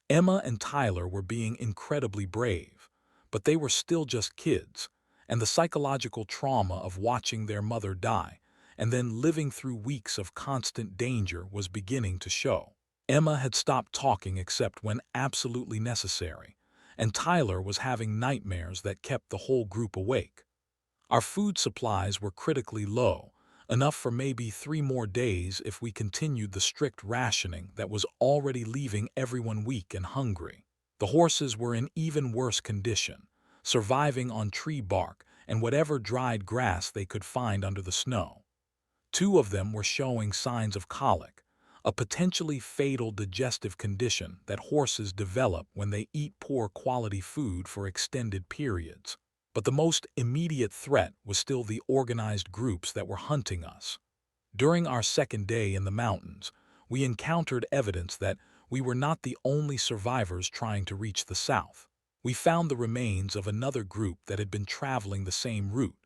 Emma and Tyler were being incredibly brave, but they were still just kids, and the psychological trauma of watching their mother die and then living through weeks of constant danger was beginning to show. Emma had stopped talking except when absolutely necessary, and Tyler was having nightmares that kept the whole group awake. Our food supplies were critically low, enough for maybe 3 more days if we continued the strict rationing that was already leaving everyone weak and hungry. The horses were in even worse condition, surviving on tree bark and whatever dried grass they could find under the snow. Two of them were showing signs of colic, a potentially fatal digestive condition that horses develop when they eat poor quality food for extended periods. But the most immediate threat was still the organized groups that were hunting us. During our second day in the mountains, we encountered evidence that we were not the only survivors trying to reach the south. We found the remains of another group that had been traveling the same route,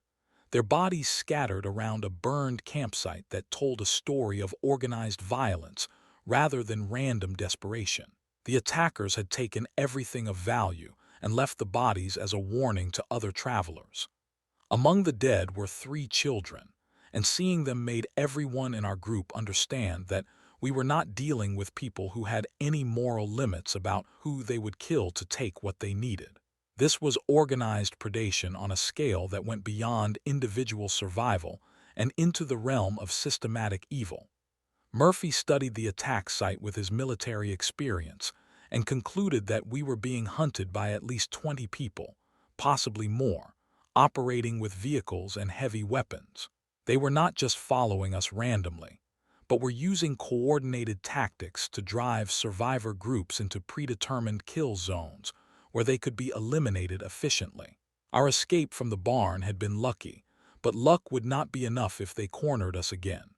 their bodies scattered around a burned campsite that told a story of organized violence rather than random desperation. The attackers had taken everything of value and left the bodies as a warning to other travelers. Among the dead were 3 children, and seeing them made everyone in our group understand that we were not dealing with people who had any moral limits about who they would kill to take what they needed. This was organized predation on a scale that went beyond individual survival and into the realm of systematic evil. Murphy studied the attack site with his military experience and concluded that we were being hunted by at least 20 people, possibly more, operating with vehicles and heavy weapons. They were not just following us randomly, but were using coordinated tactics to drive survivor groups into predetermined kill zones where they could be eliminated efficiently. Our escape from the barn had been lucky, but luck would not be enough if they cornered us again.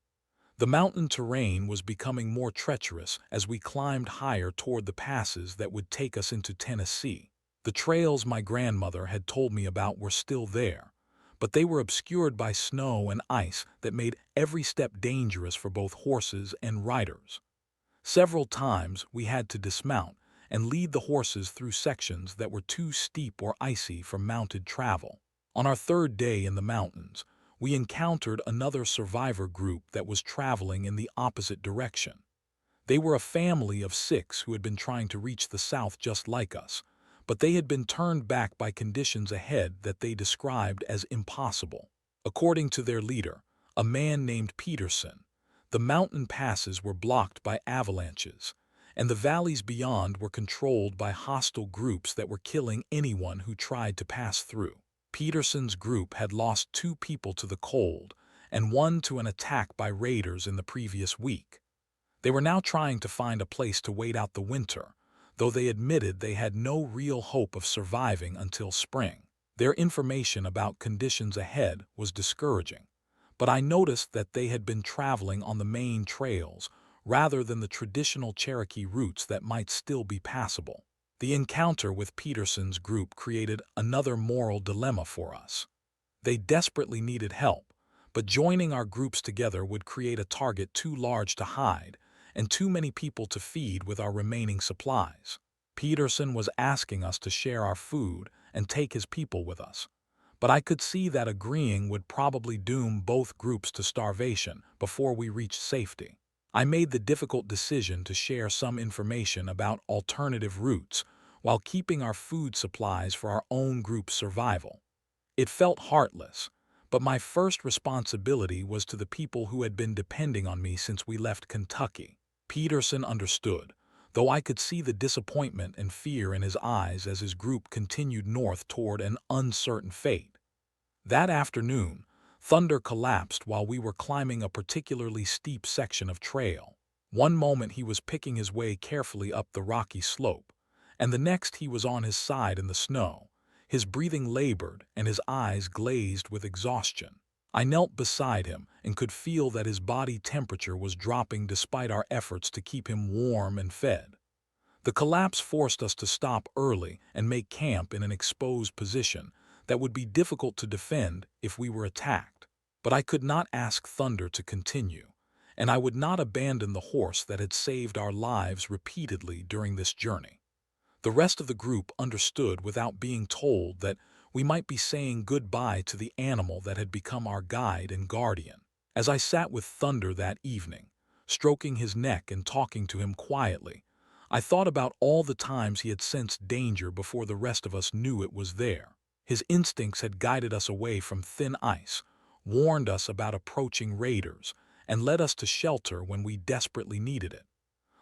The mountain terrain was becoming more treacherous as we climbed higher toward the passes that would take us into Tennessee. The trails my grandmother had told me about were still there, but they were obscured by snow and ice that made every step dangerous for both horses and riders. Several times we had to dismount and lead the horses through sections that were too steep or icy for mounted travel. On our third day in the mountains, we encountered another survivor group that was traveling in the opposite direction. They were a family of 6 who had been trying to reach the south just like us, but they had been turned back by conditions ahead that they described as impossible. According to their leader, a man named Peterson, the mountain passes were blocked by avalanches, and the valleys beyond were controlled by hostile groups that were killing anyone who tried to pass through. Peterson's group had lost 2 people to the cold and 1 to an attack by raiders in the previous week. They were now trying to find a place to wait out the winter, though they admitted they had no real hope of surviving until spring. Their information about conditions ahead was discouraging, but I noticed that they had been traveling on the main trails rather than the traditional Cherokee routes that might still be passable. The encounter with Peterson's group created another moral dilemma for us. They desperately needed help, but joining our groups together would create a target too large to hide and too many people to feed with our remaining supplies. Peterson was asking us to share our food and take his people with us, but I could see that agreeing would probably doom both groups to starvation before we reached safety. I made the difficult decision to share some information about alternative routes while keeping our food supplies for our own group's survival. It felt heartless, but my first responsibility was to the people who had been depending on me since we left Kentucky. Peterson understood, though I could see the disappointment and fear in his eyes as his group continued north toward an uncertain fate. That afternoon, thunder collapsed while we were climbing a particularly steep section of trail. One moment he was picking his way carefully up the rocky slope, and the next he was on his side in the snow, his breathing labored and his eyes glazed with exhaustion. I knelt beside him and could feel that his body temperature was dropping despite our efforts to keep him warm and fed. The collapse forced us to stop early and make camp in an exposed position that would be difficult to defend if we were attacked. But I could not ask thunder to continue, and I would not abandon the horse that had saved our lives repeatedly during this journey. The rest of the group understood without being told that we might be saying goodbye to the animal that had become our guide and guardian. As I sat with Thunder that evening, stroking his neck and talking to him quietly, I thought about all the times he had sensed danger before the rest of us knew it was there. His instincts had guided us away from thin ice, warned us about approaching raiders, and led us to shelter when we desperately needed it.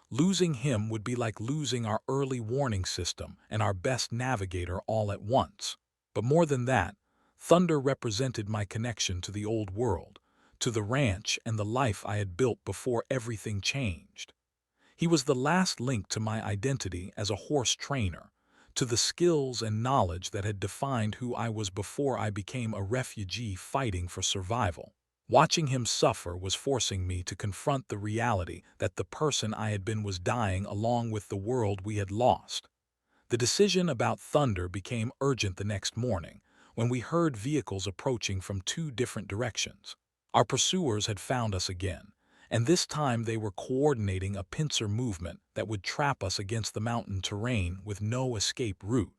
Losing him would be like losing our early warning system and our best navigator all at once. But more than that, Thunder represented my connection to the old world, to the ranch and the life I had built before everything changed. He was the last link to my identity as a horse trainer, to the skills and knowledge that had defined who I was before I became a refugee fighting for survival. Watching him suffer was forcing me to confront the reality that the person I had been was dying along with the world we had lost. The decision about Thunder became urgent the next morning, when we heard vehicles approaching from two different directions. Our pursuers had found us again, and this time they were coordinating a pincer movement that would trap us against the mountain terrain with no escape route.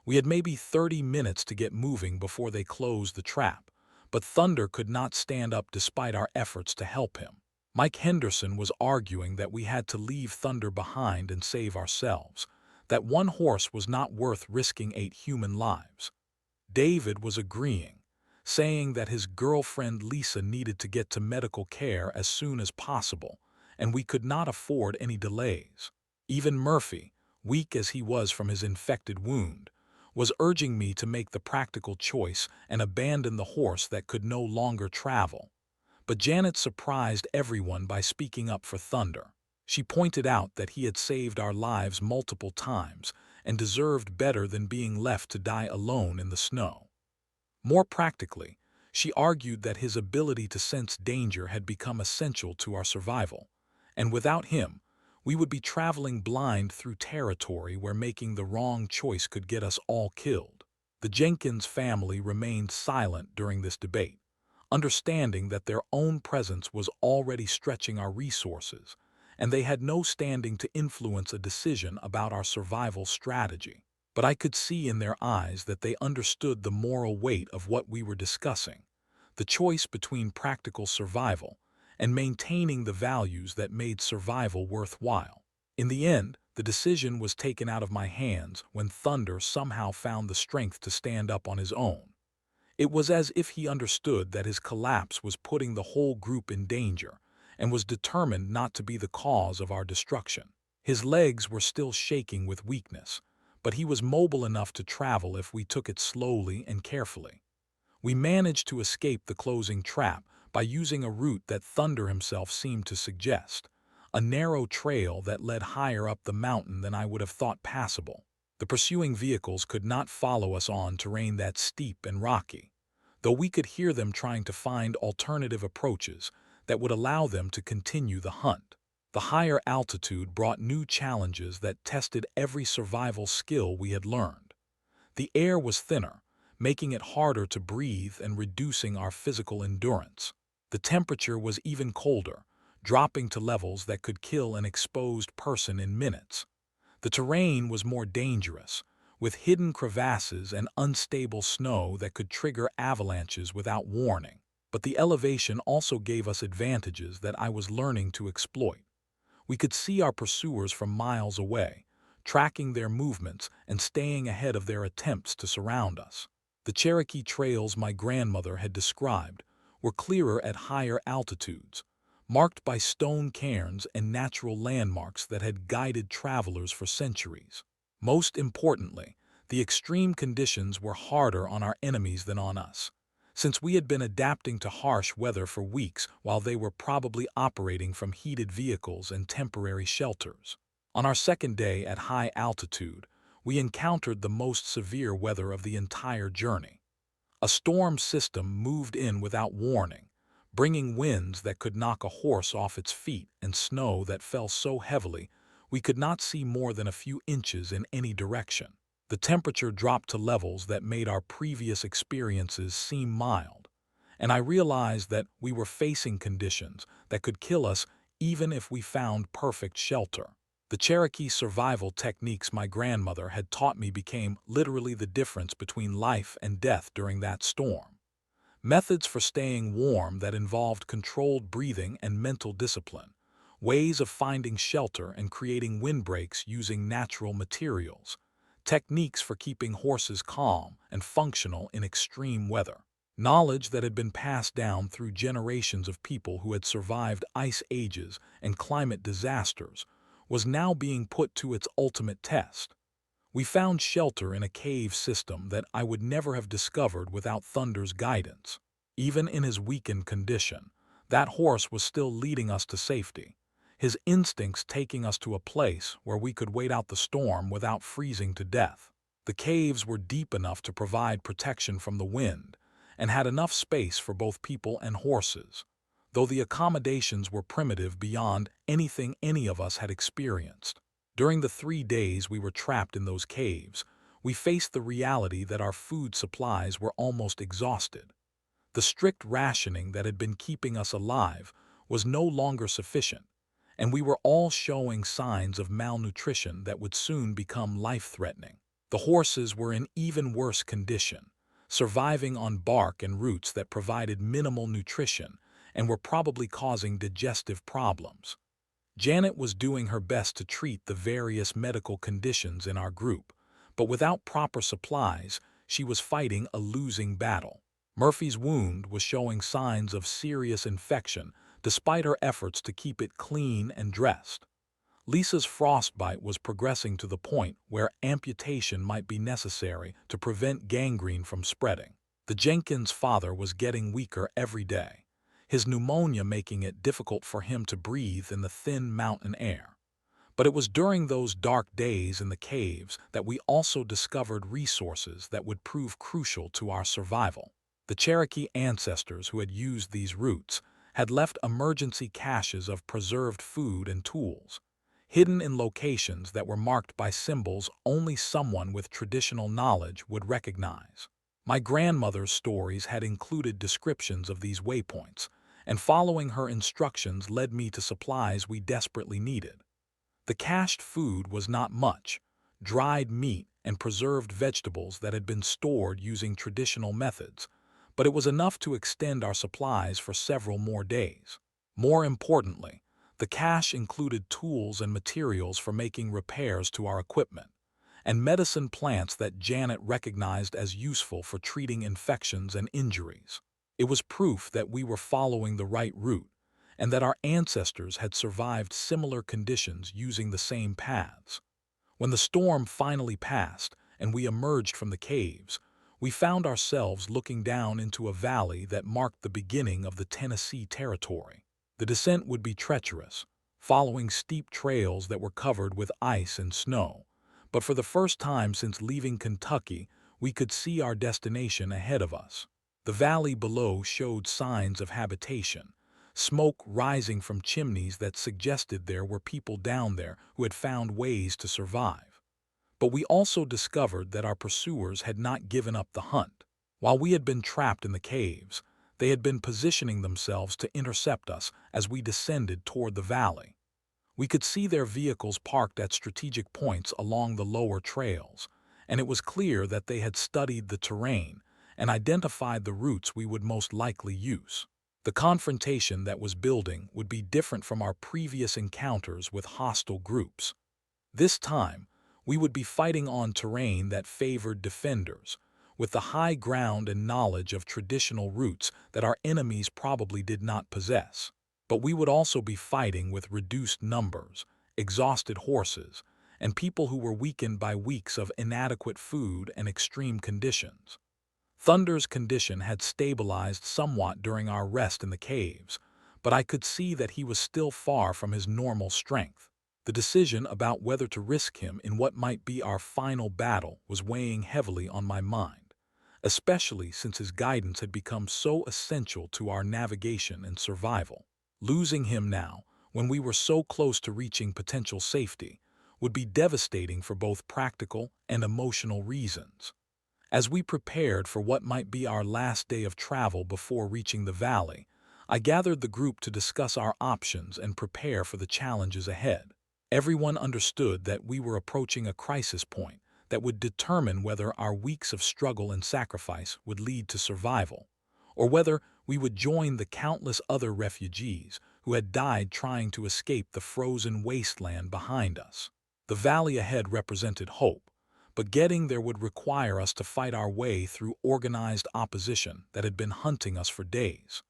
We had maybe 30 minutes to get moving before they closed the trap, but Thunder could not stand up despite our efforts to help him. Mike Henderson was arguing that we had to leave Thunder behind and save ourselves, that one horse was not worth risking 8 human lives. David was agreeing, saying that his girlfriend Lisa needed to get to medical care as soon as possible, and we could not afford any delays. Even Murphy, weak as he was from his infected wound, was urging me to make the practical choice and abandon the horse that could no longer travel. But Janet surprised everyone by speaking up for Thunder. She pointed out that he had saved our lives multiple times and deserved better than being left to die alone in the snow. More practically, she argued that his ability to sense danger had become essential to our survival, and without him, we would be traveling blind through territory where making the wrong choice could get us all killed. The Jenkins family remained silent during this debate, understanding that their own presence was already stretching our resources, and they had no standing to influence a decision about our survival strategy. But I could see in their eyes that they understood the moral weight of what we were discussing, the choice between practical survival and maintaining the values that made survival worthwhile. In the end, the decision was taken out of my hands when Thunder somehow found the strength to stand up on his own. It was as if he understood that his collapse was putting the whole group in danger and was determined not to be the cause of our destruction. His legs were still shaking with weakness, but he was mobile enough to travel if we took it slowly and carefully. We managed to escape the closing trap by using a route that Thunder himself seemed to suggest, a narrow trail that led higher up the mountain than I would have thought passable. The pursuing vehicles could not follow us on terrain that steep and rocky, though we could hear them trying to find alternative approaches that would allow them to continue the hunt. The higher altitude brought new challenges that tested every survival skill we had learned. The air was thinner, making it harder to breathe and reducing our physical endurance. The temperature was even colder, dropping to levels that could kill an exposed person in minutes. The terrain was more dangerous, with hidden crevasses and unstable snow that could trigger avalanches without warning. But the elevation also gave us advantages that I was learning to exploit. We could see our pursuers from miles away, tracking their movements and staying ahead of their attempts to surround us. The Cherokee trails my grandmother had described were clearer at higher altitudes, marked by stone cairns and natural landmarks that had guided travelers for centuries. Most importantly, the extreme conditions were harder on our enemies than on us, since we had been adapting to harsh weather for weeks while they were probably operating from heated vehicles and temporary shelters. On our second day at high altitude, we encountered the most severe weather of the entire journey. A storm system moved in without warning, bringing winds that could knock a horse off its feet and snow that fell so heavily we could not see more than a few inches in any direction. The temperature dropped to levels that made our previous experiences seem mild, and I realized that we were facing conditions that could kill us even if we found perfect shelter. The Cherokee survival techniques my grandmother had taught me became literally the difference between life and death during that storm. Methods for staying warm that involved controlled breathing and mental discipline, ways of finding shelter and creating windbreaks using natural materials, techniques for keeping horses calm and functional in extreme weather. Knowledge that had been passed down through generations of people who had survived ice ages and climate disasters was now being put to its ultimate test. We found shelter in a cave system that I would never have discovered without Thunder's guidance. Even in his weakened condition, that horse was still leading us to safety, his instincts taking us to a place where we could wait out the storm without freezing to death. The caves were deep enough to provide protection from the wind and had enough space for both people and horses, though the accommodations were primitive beyond anything any of us had experienced. During the 3 days we were trapped in those caves, we faced the reality that our food supplies were almost exhausted. The strict rationing that had been keeping us alive was no longer sufficient, and we were all showing signs of malnutrition that would soon become life-threatening. The horses were in even worse condition, surviving on bark and roots that provided minimal nutrition and were probably causing digestive problems. Janet was doing her best to treat the various medical conditions in our group, but without proper supplies, she was fighting a losing battle. Murphy's wound was showing signs of serious infection despite her efforts to keep it clean and dressed. Lisa's frostbite was progressing to the point where amputation might be necessary to prevent gangrene from spreading. The Jenkins father was getting weaker every day, his pneumonia making it difficult for him to breathe in the thin mountain air. But it was during those dark days in the caves that we also discovered resources that would prove crucial to our survival. The Cherokee ancestors who had used these routes had left emergency caches of preserved food and tools, hidden in locations that were marked by symbols only someone with traditional knowledge would recognize. My grandmother's stories had included descriptions of these waypoints, and following her instructions led me to supplies we desperately needed. The cached food was not much: dried meat and preserved vegetables that had been stored using traditional methods, but it was enough to extend our supplies for several more days. More importantly, the cache included tools and materials for making repairs to our equipment, and medicine plants that Janet recognized as useful for treating infections and injuries. It was proof that we were following the right route, and that our ancestors had survived similar conditions using the same paths. When the storm finally passed and we emerged from the caves, we found ourselves looking down into a valley that marked the beginning of the Tennessee Territory. The descent would be treacherous, following steep trails that were covered with ice and snow, but for the first time since leaving Kentucky, we could see our destination ahead of us. The valley below showed signs of habitation, smoke rising from chimneys that suggested there were people down there who had found ways to survive. But we also discovered that our pursuers had not given up the hunt. While we had been trapped in the caves, they had been positioning themselves to intercept us as we descended toward the valley. We could see their vehicles parked at strategic points along the lower trails, and it was clear that they had studied the terrain and identified the routes we would most likely use. The confrontation that was building would be different from our previous encounters with hostile groups. This time, we would be fighting on terrain that favored defenders, with the high ground and knowledge of traditional routes that our enemies probably did not possess. But we would also be fighting with reduced numbers, exhausted horses, and people who were weakened by weeks of inadequate food and extreme conditions. Thunder's condition had stabilized somewhat during our rest in the caves, but I could see that he was still far from his normal strength. The decision about whether to risk him in what might be our final battle was weighing heavily on my mind, especially since his guidance had become so essential to our navigation and survival. Losing him now, when we were so close to reaching potential safety, would be devastating for both practical and emotional reasons. As we prepared for what might be our last day of travel before reaching the valley, I gathered the group to discuss our options and prepare for the challenges ahead. Everyone understood that we were approaching a crisis point that would determine whether our weeks of struggle and sacrifice would lead to survival, or whether we would join the countless other refugees who had died trying to escape the frozen wasteland behind us. The valley ahead represented hope, but getting there would require us to fight our way through organized opposition that had been hunting us for days.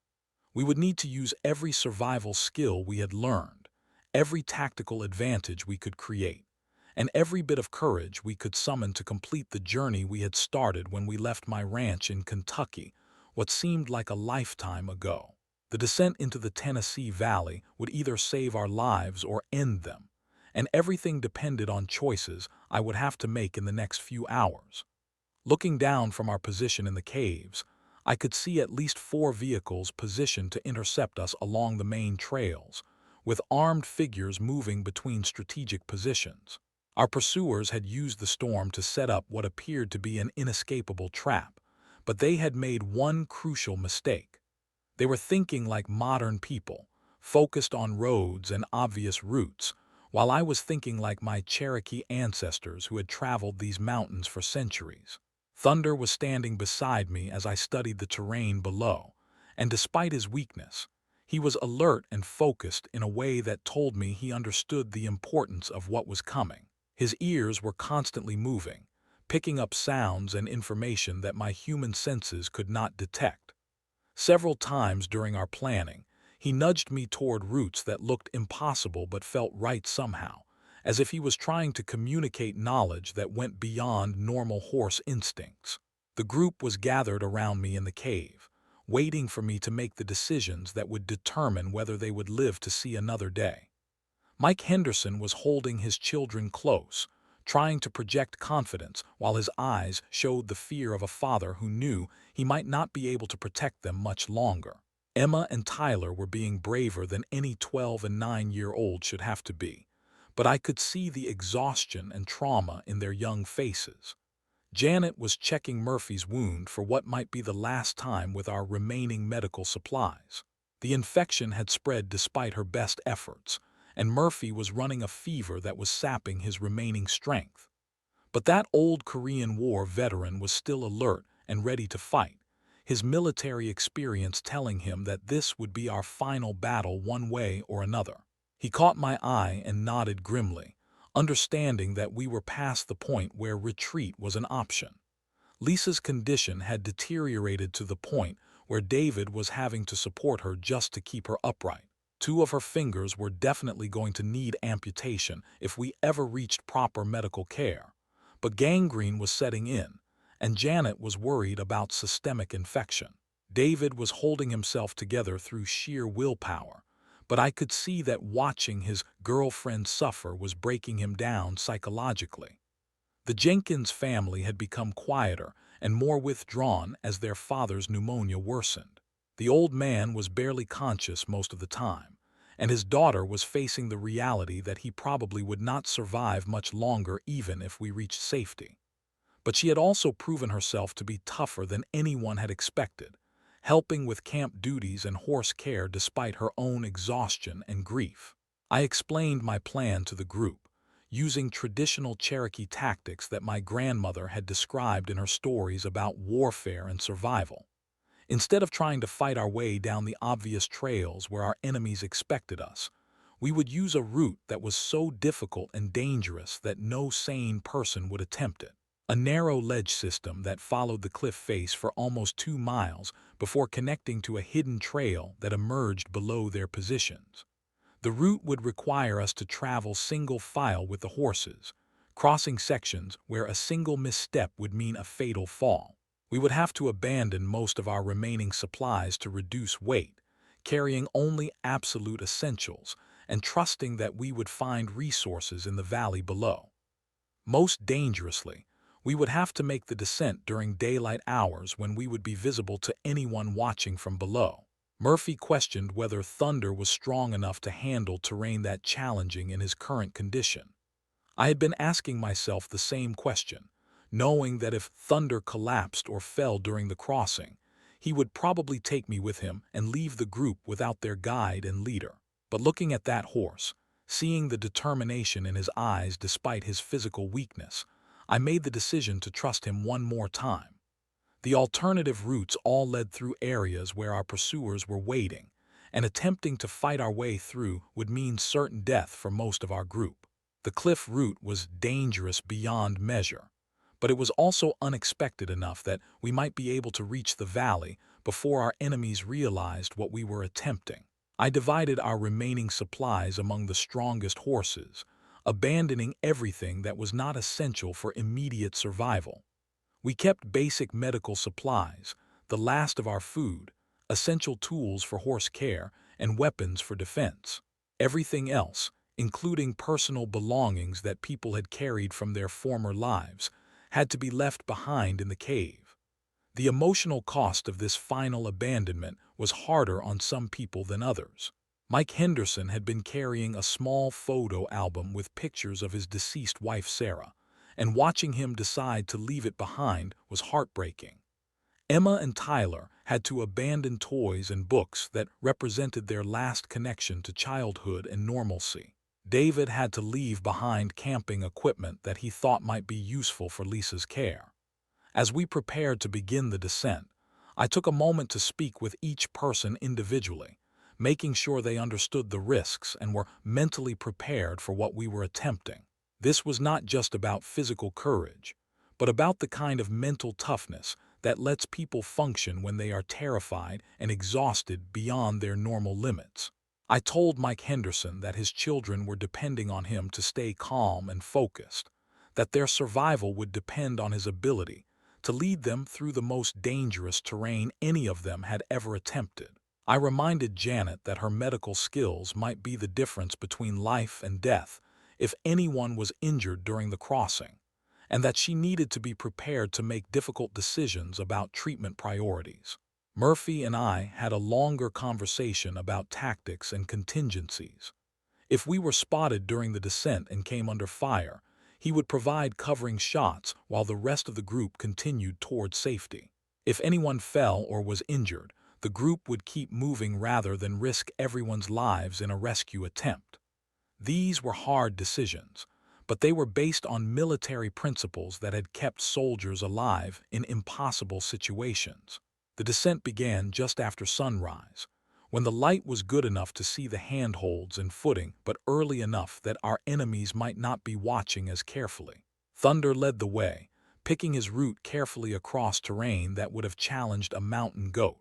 We would need to use every survival skill we had learned, every tactical advantage we could create, and every bit of courage we could summon to complete the journey we had started when we left my ranch in Kentucky what seemed like a lifetime ago. The descent into the Tennessee Valley would either save our lives or end them, and everything depended on choices I would have to make in the next few hours. Looking down from our position in the caves, I could see at least 4 vehicles positioned to intercept us along the main trails, with armed figures moving between strategic positions. Our pursuers had used the storm to set up what appeared to be an inescapable trap, but they had made one crucial mistake. They were thinking like modern people, focused on roads and obvious routes, while I was thinking like my Cherokee ancestors who had traveled these mountains for centuries. Thunder was standing beside me as I studied the terrain below, and despite his weakness, he was alert and focused in a way that told me he understood the importance of what was coming. His ears were constantly moving, picking up sounds and information that my human senses could not detect. Several times during our planning, he nudged me toward routes that looked impossible but felt right somehow, as if he was trying to communicate knowledge that went beyond normal horse instincts. The group was gathered around me in the cave, waiting for me to make the decisions that would determine whether they would live to see another day. Mike Henderson was holding his children close, trying to project confidence while his eyes showed the fear of a father who knew he might not be able to protect them much longer. Emma and Tyler were being braver than any 12 and 9-year-old should have to be, but I could see the exhaustion and trauma in their young faces. Janet was checking Murphy's wound for what might be the last time with our remaining medical supplies. The infection had spread despite her best efforts, and Murphy was running a fever that was sapping his remaining strength. But that old Korean War veteran was still alert and ready to fight, his military experience telling him that this would be our final battle one way or another. He caught my eye and nodded grimly, understanding that we were past the point where retreat was an option. Lisa's condition had deteriorated to the point where David was having to support her just to keep her upright. 2 of her fingers were definitely going to need amputation if we ever reached proper medical care. But gangrene was setting in, and Janet was worried about systemic infection. David was holding himself together through sheer willpower, but I could see that watching his girlfriend suffer was breaking him down psychologically. The Jenkins family had become quieter and more withdrawn as their father's pneumonia worsened. The old man was barely conscious most of the time, and his daughter was facing the reality that he probably would not survive much longer even if we reached safety. But she had also proven herself to be tougher than anyone had expected, helping with camp duties and horse care despite her own exhaustion and grief. I explained my plan to the group, using traditional Cherokee tactics that my grandmother had described in her stories about warfare and survival. Instead of trying to fight our way down the obvious trails where our enemies expected us, we would use a route that was so difficult and dangerous that no sane person would attempt it. A narrow ledge system that followed the cliff face for almost 2 miles before connecting to a hidden trail that emerged below their positions. The route would require us to travel single file with the horses, crossing sections where a single misstep would mean a fatal fall. We would have to abandon most of our remaining supplies to reduce weight, carrying only absolute essentials and trusting that we would find resources in the valley below. Most dangerously, we would have to make the descent during daylight hours when we would be visible to anyone watching from below. Murphy questioned whether Thunder was strong enough to handle terrain that challenging in his current condition. I had been asking myself the same question, knowing that if Thunder collapsed or fell during the crossing, he would probably take me with him and leave the group without their guide and leader. But looking at that horse, seeing the determination in his eyes despite his physical weakness, I made the decision to trust him one more time. The alternative routes all led through areas where our pursuers were waiting, and attempting to fight our way through would mean certain death for most of our group. The cliff route was dangerous beyond measure, but it was also unexpected enough that we might be able to reach the valley before our enemies realized what we were attempting. I divided our remaining supplies among the strongest horses, abandoning everything that was not essential for immediate survival. We kept basic medical supplies, the last of our food, essential tools for horse care, and weapons for defense. Everything else, including personal belongings that people had carried from their former lives, had to be left behind in the cave. The emotional cost of this final abandonment was harder on some people than others. Mike Henderson had been carrying a small photo album with pictures of his deceased wife Sarah, and watching him decide to leave it behind was heartbreaking. Emma and Tyler had to abandon toys and books that represented their last connection to childhood and normalcy. David had to leave behind camping equipment that he thought might be useful for Lisa's care. As we prepared to begin the descent, I took a moment to speak with each person individually, making sure they understood the risks and were mentally prepared for what we were attempting. This was not just about physical courage, but about the kind of mental toughness that lets people function when they are terrified and exhausted beyond their normal limits. I told Mike Henderson that his children were depending on him to stay calm and focused, that their survival would depend on his ability to lead them through the most dangerous terrain any of them had ever attempted. I reminded Janet that her medical skills might be the difference between life and death if anyone was injured during the crossing, and that she needed to be prepared to make difficult decisions about treatment priorities. Murphy and I had a longer conversation about tactics and contingencies. If we were spotted during the descent and came under fire, he would provide covering shots while the rest of the group continued toward safety. If anyone fell or was injured, the group would keep moving rather than risk everyone's lives in a rescue attempt. These were hard decisions, but they were based on military principles that had kept soldiers alive in impossible situations. The descent began just after sunrise, when the light was good enough to see the handholds and footing, but early enough that our enemies might not be watching as carefully. Thunder led the way, picking his route carefully across terrain that would have challenged a mountain goat.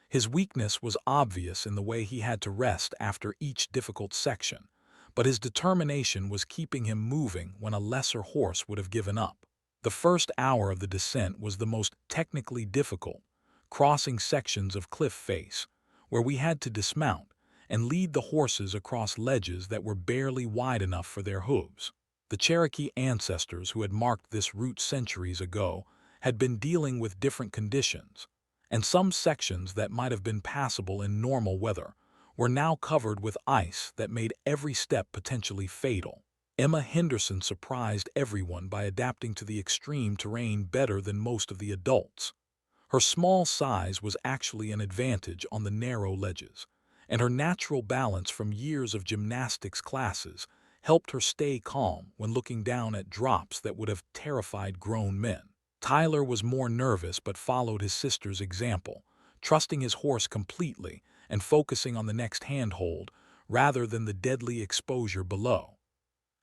His weakness was obvious in the way he had to rest after each difficult section, but his determination was keeping him moving when a lesser horse would have given up. The first hour of the descent was the most technically difficult, crossing sections of cliff face, where we had to dismount and lead the horses across ledges that were barely wide enough for their hooves. The Cherokee ancestors who had marked this route centuries ago had been dealing with different conditions, and some sections that might have been passable in normal weather were now covered with ice that made every step potentially fatal. Emma Henderson surprised everyone by adapting to the extreme terrain better than most of the adults. Her small size was actually an advantage on the narrow ledges, and her natural balance from years of gymnastics classes helped her stay calm when looking down at drops that would have terrified grown men. Tyler was more nervous but followed his sister's example, trusting his horse completely and focusing on the next handhold rather than the deadly exposure below.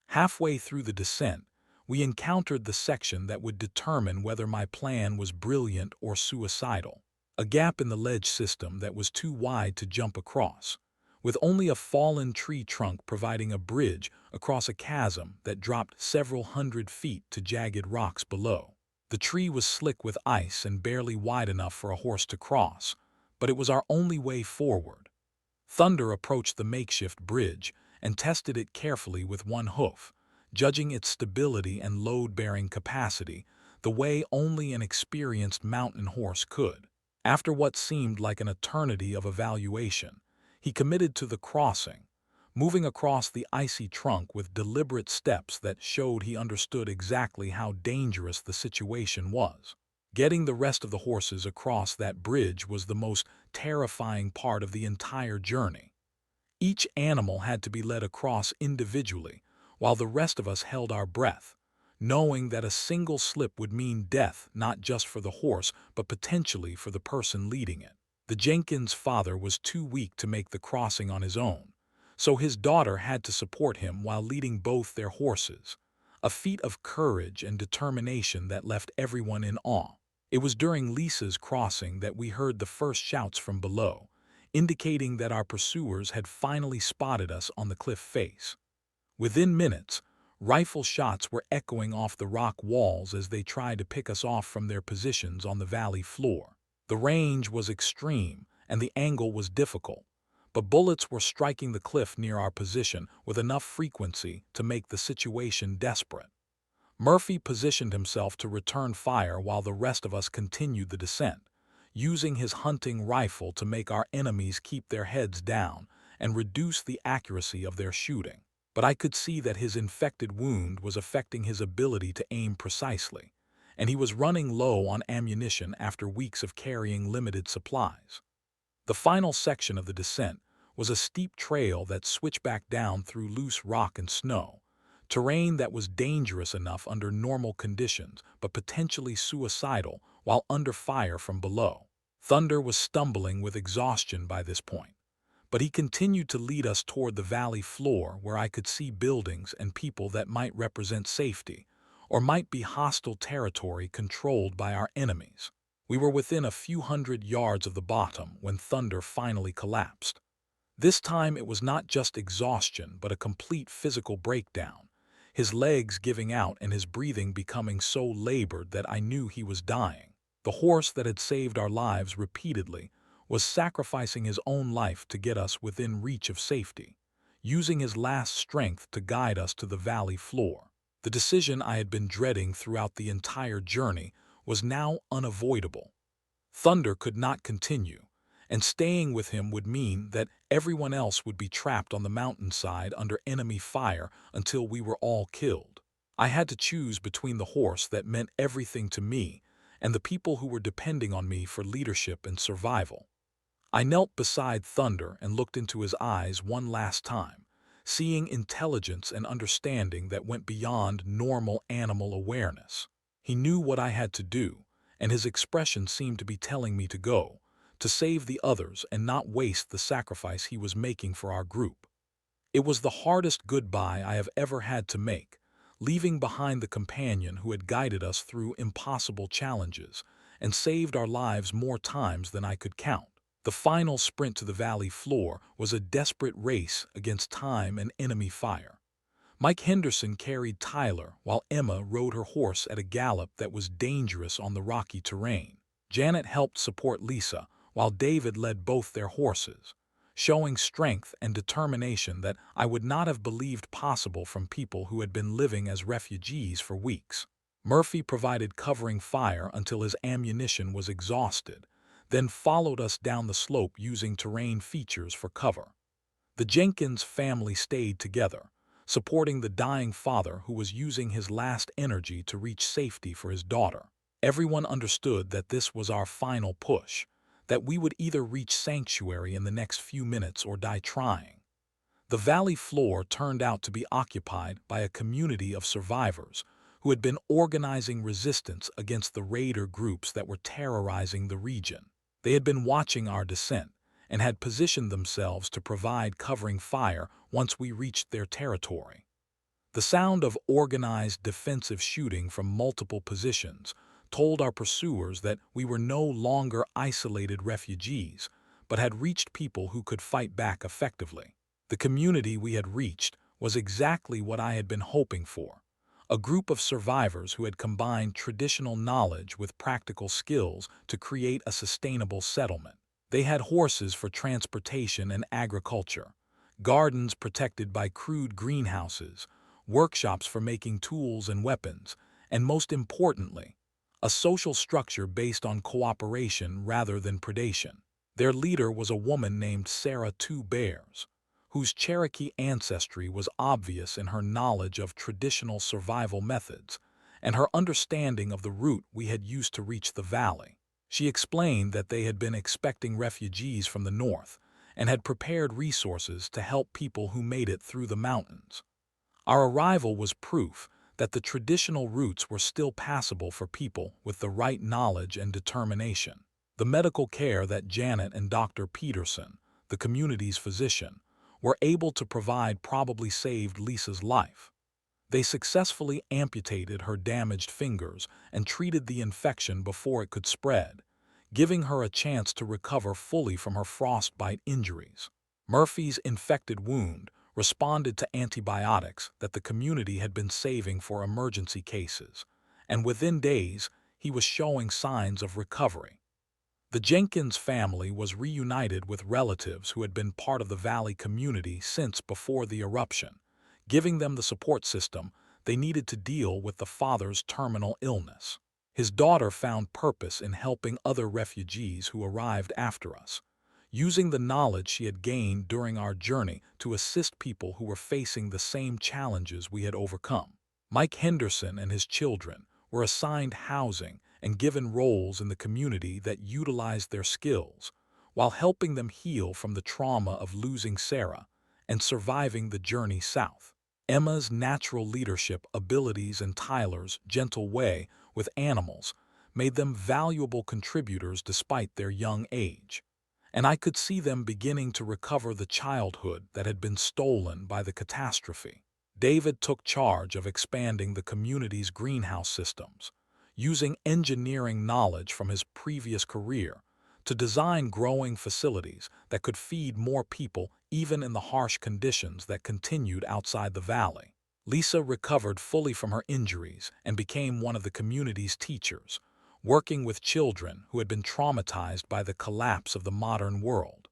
Halfway through the descent, we encountered the section that would determine whether my plan was brilliant or suicidal. A gap in the ledge system that was too wide to jump across, with only a fallen tree trunk providing a bridge across a chasm that dropped several hundred feet to jagged rocks below. The tree was slick with ice and barely wide enough for a horse to cross, but it was our only way forward. Thunder approached the makeshift bridge and tested it carefully with one hoof, judging its stability and load-bearing capacity the way only an experienced mountain horse could. After what seemed like an eternity of evaluation, he committed to the crossing, moving across the icy trunk with deliberate steps that showed he understood exactly how dangerous the situation was. Getting the rest of the horses across that bridge was the most terrifying part of the entire journey. Each animal had to be led across individually, while the rest of us held our breath, knowing that a single slip would mean death not just for the horse but potentially for the person leading it. The Jenkins father was too weak to make the crossing on his own, so his daughter had to support him while leading both their horses, a feat of courage and determination that left everyone in awe. It was during Lisa's crossing that we heard the first shouts from below, indicating that our pursuers had finally spotted us on the cliff face. Within minutes, rifle shots were echoing off the rock walls as they tried to pick us off from their positions on the valley floor. The range was extreme, and the angle was difficult, but bullets were striking the cliff near our position with enough frequency to make the situation desperate. Murphy positioned himself to return fire while the rest of us continued the descent, using his hunting rifle to make our enemies keep their heads down and reduce the accuracy of their shooting. But I could see that his infected wound was affecting his ability to aim precisely, and he was running low on ammunition after weeks of carrying limited supplies. The final section of the descent was a steep trail that switched back down through loose rock and snow, terrain that was dangerous enough under normal conditions but potentially suicidal while under fire from below. Thunder was stumbling with exhaustion by this point, but he continued to lead us toward the valley floor where I could see buildings and people that might represent safety, or might be hostile territory controlled by our enemies. We were within a few hundred yards of the bottom when Thunder finally collapsed. This time it was not just exhaustion but a complete physical breakdown, his legs giving out and his breathing becoming so labored that I knew he was dying. The horse that had saved our lives repeatedly was sacrificing his own life to get us within reach of safety, using his last strength to guide us to the valley floor. The decision I had been dreading throughout the entire journey was now unavoidable. Thunder could not continue, and staying with him would mean that everyone else would be trapped on the mountainside under enemy fire until we were all killed. I had to choose between the horse that meant everything to me and the people who were depending on me for leadership and survival. I knelt beside Thunder and looked into his eyes one last time, seeing intelligence and understanding that went beyond normal animal awareness. He knew what I had to do, and his expression seemed to be telling me to go, to save the others and not waste the sacrifice he was making for our group. It was the hardest goodbye I have ever had to make, leaving behind the companion who had guided us through impossible challenges and saved our lives more times than I could count. The final sprint to the valley floor was a desperate race against time and enemy fire. Mike Henderson carried Tyler while Emma rode her horse at a gallop that was dangerous on the rocky terrain. Janet helped support Lisa while David led both their horses, showing strength and determination that I would not have believed possible from people who had been living as refugees for weeks. Murphy provided covering fire until his ammunition was exhausted, then followed us down the slope using terrain features for cover. The Jenkins family stayed together, supporting the dying father who was using his last energy to reach safety for his daughter. Everyone understood that this was our final push, that we would either reach sanctuary in the next few minutes or die trying. The valley floor turned out to be occupied by a community of survivors who had been organizing resistance against the raider groups that were terrorizing the region. They had been watching our descent and had positioned themselves to provide covering fire once we reached their territory. The sound of organized defensive shooting from multiple positions told our pursuers that we were no longer isolated refugees, but had reached people who could fight back effectively. The community we had reached was exactly what I had been hoping for, a group of survivors who had combined traditional knowledge with practical skills to create a sustainable settlement. They had horses for transportation and agriculture, gardens protected by crude greenhouses, workshops for making tools and weapons, and most importantly, a social structure based on cooperation rather than predation. Their leader was a woman named Sarah Two Bears, whose Cherokee ancestry was obvious in her knowledge of traditional survival methods and her understanding of the route we had used to reach the valley. She explained that they had been expecting refugees from the north and had prepared resources to help people who made it through the mountains. Our arrival was proof that the traditional routes were still passable for people with the right knowledge and determination. The medical care that Janet and Dr. Peterson, the community's physician, were able to provide probably saved Lisa's life. They successfully amputated her damaged fingers and treated the infection before it could spread, giving her a chance to recover fully from her frostbite injuries. Murphy's infected wound responded to antibiotics that the community had been saving for emergency cases, and within days he was showing signs of recovery. The Jenkins family was reunited with relatives who had been part of the valley community since before the eruption, giving them the support system they needed to deal with the father's terminal illness. His daughter found purpose in helping other refugees who arrived after us, using the knowledge she had gained during our journey to assist people who were facing the same challenges we had overcome. Mike Henderson and his children were assigned housing and given roles in the community that utilized their skills, while helping them heal from the trauma of losing Sarah and surviving the journey south. Emma's natural leadership abilities and Tyler's gentle way with animals made them valuable contributors despite their young age, and I could see them beginning to recover the childhood that had been stolen by the catastrophe. David took charge of expanding the community's greenhouse systems, using engineering knowledge from his previous career to design growing facilities that could feed more people even in the harsh conditions that continued outside the valley. Lisa recovered fully from her injuries and became one of the community's teachers, working with children who had been traumatized by the collapse of the modern world.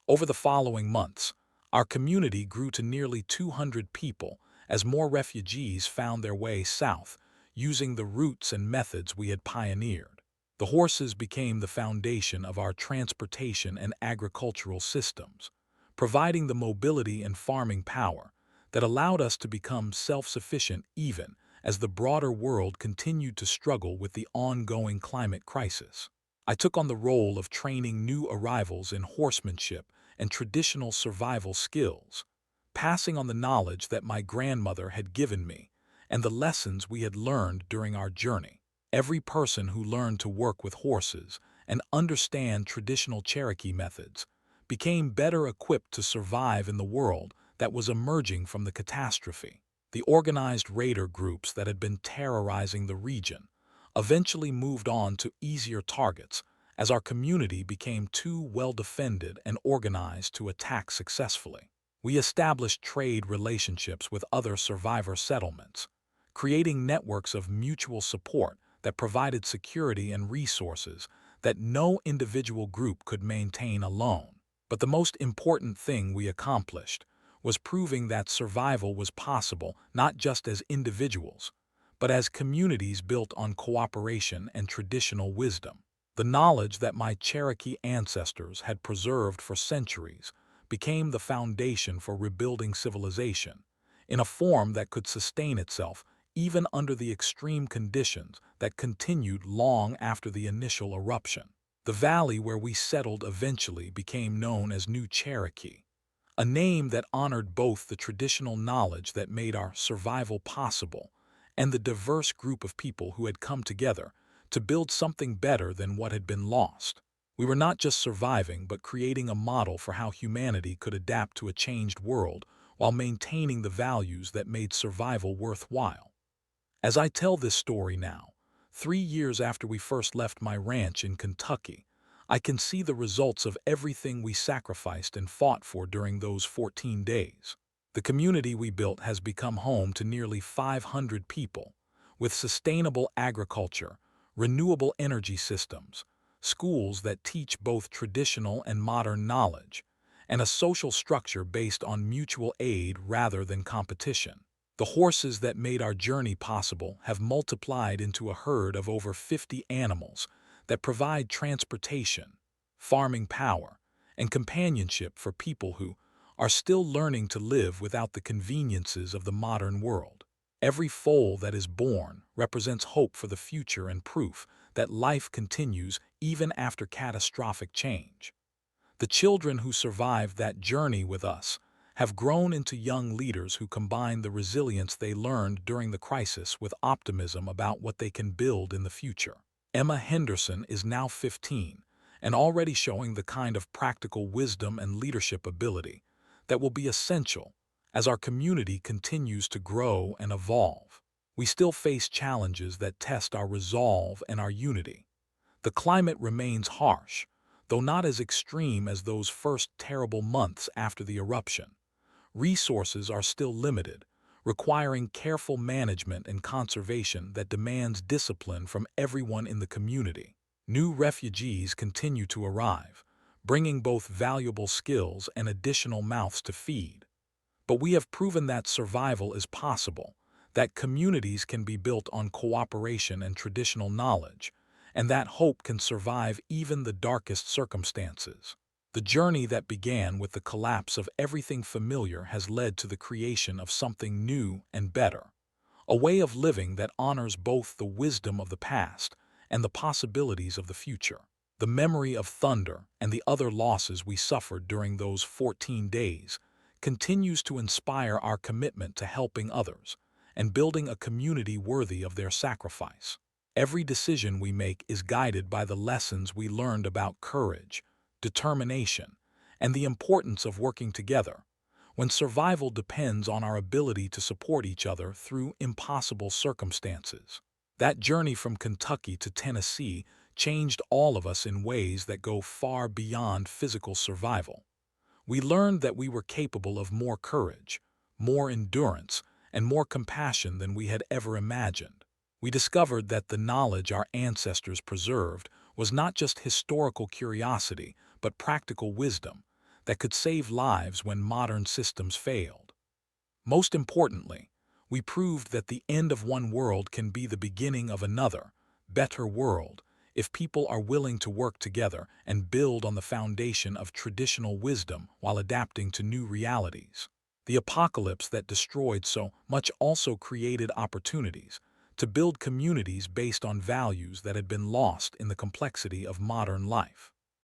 Over the following months, our community grew to nearly 200 people as more refugees found their way south, using the routes and methods we had pioneered. The horses became the foundation of our transportation and agricultural systems, providing the mobility and farming power that allowed us to become self-sufficient even as the broader world continued to struggle with the ongoing climate crisis. I took on the role of training new arrivals in horsemanship and traditional survival skills, passing on the knowledge that my grandmother had given me and the lessons we had learned during our journey. Every person who learned to work with horses and understand traditional Cherokee methods became better equipped to survive in the world that was emerging from the catastrophe. The organized raider groups that had been terrorizing the region eventually moved on to easier targets as our community became too well defended and organized to attack successfully. We established trade relationships with other survivor settlements, creating networks of mutual support that provided security and resources that no individual group could maintain alone. But the most important thing we accomplished was proving that survival was possible not just as individuals, but as communities built on cooperation and traditional wisdom. The knowledge that my Cherokee ancestors had preserved for centuries became the foundation for rebuilding civilization in a form that could sustain itself even under the extreme conditions that continued long after the initial eruption. The valley where we settled eventually became known as New Cherokee, a name that honored both the traditional knowledge that made our survival possible and the diverse group of people who had come together to build something better than what had been lost. We were not just surviving, but creating a model for how humanity could adapt to a changed world while maintaining the values that made survival worthwhile. As I tell this story now, 3 years after we first left my ranch in Kentucky, I can see the results of everything we sacrificed and fought for during those 14 days. The community we built has become home to nearly 500 people, with sustainable agriculture, renewable energy systems, schools that teach both traditional and modern knowledge, and a social structure based on mutual aid rather than competition. The horses that made our journey possible have multiplied into a herd of over 50 animals that provide transportation, farming power, and companionship for people who are still learning to live without the conveniences of the modern world. Every foal that is born represents hope for the future and proof that life continues even after catastrophic change. The children who survived that journey with us have grown into young leaders who combine the resilience they learned during the crisis with optimism about what they can build in the future. Emma Henderson is now 15 and already showing the kind of practical wisdom and leadership ability that will be essential as our community continues to grow and evolve. We still face challenges that test our resolve and our unity. The climate remains harsh, though not as extreme as those first terrible months after the eruption. Resources are still limited, requiring careful management and conservation that demands discipline from everyone in the community. New refugees continue to arrive, bringing both valuable skills and additional mouths to feed. But we have proven that survival is possible, that communities can be built on cooperation and traditional knowledge, and that hope can survive even the darkest circumstances. The journey that began with the collapse of everything familiar has led to the creation of something new and better, a way of living that honors both the wisdom of the past and the possibilities of the future. The memory of thunder and the other losses we suffered during those 14 days continues to inspire our commitment to helping others and building a community worthy of their sacrifice. Every decision we make is guided by the lessons we learned about courage, determination, and the importance of working together, when survival depends on our ability to support each other through impossible circumstances. That journey from Kentucky to Tennessee changed all of us in ways that go far beyond physical survival. We learned that we were capable of more courage, more endurance, and more compassion than we had ever imagined. We discovered that the knowledge our ancestors preserved was not just historical curiosity, but practical wisdom that could save lives when modern systems failed. Most importantly, we proved that the end of one world can be the beginning of another, better world, if people are willing to work together and build on the foundation of traditional wisdom while adapting to new realities. The apocalypse that destroyed so much also created opportunities to build communities based on values that had been lost in the complexity of modern life.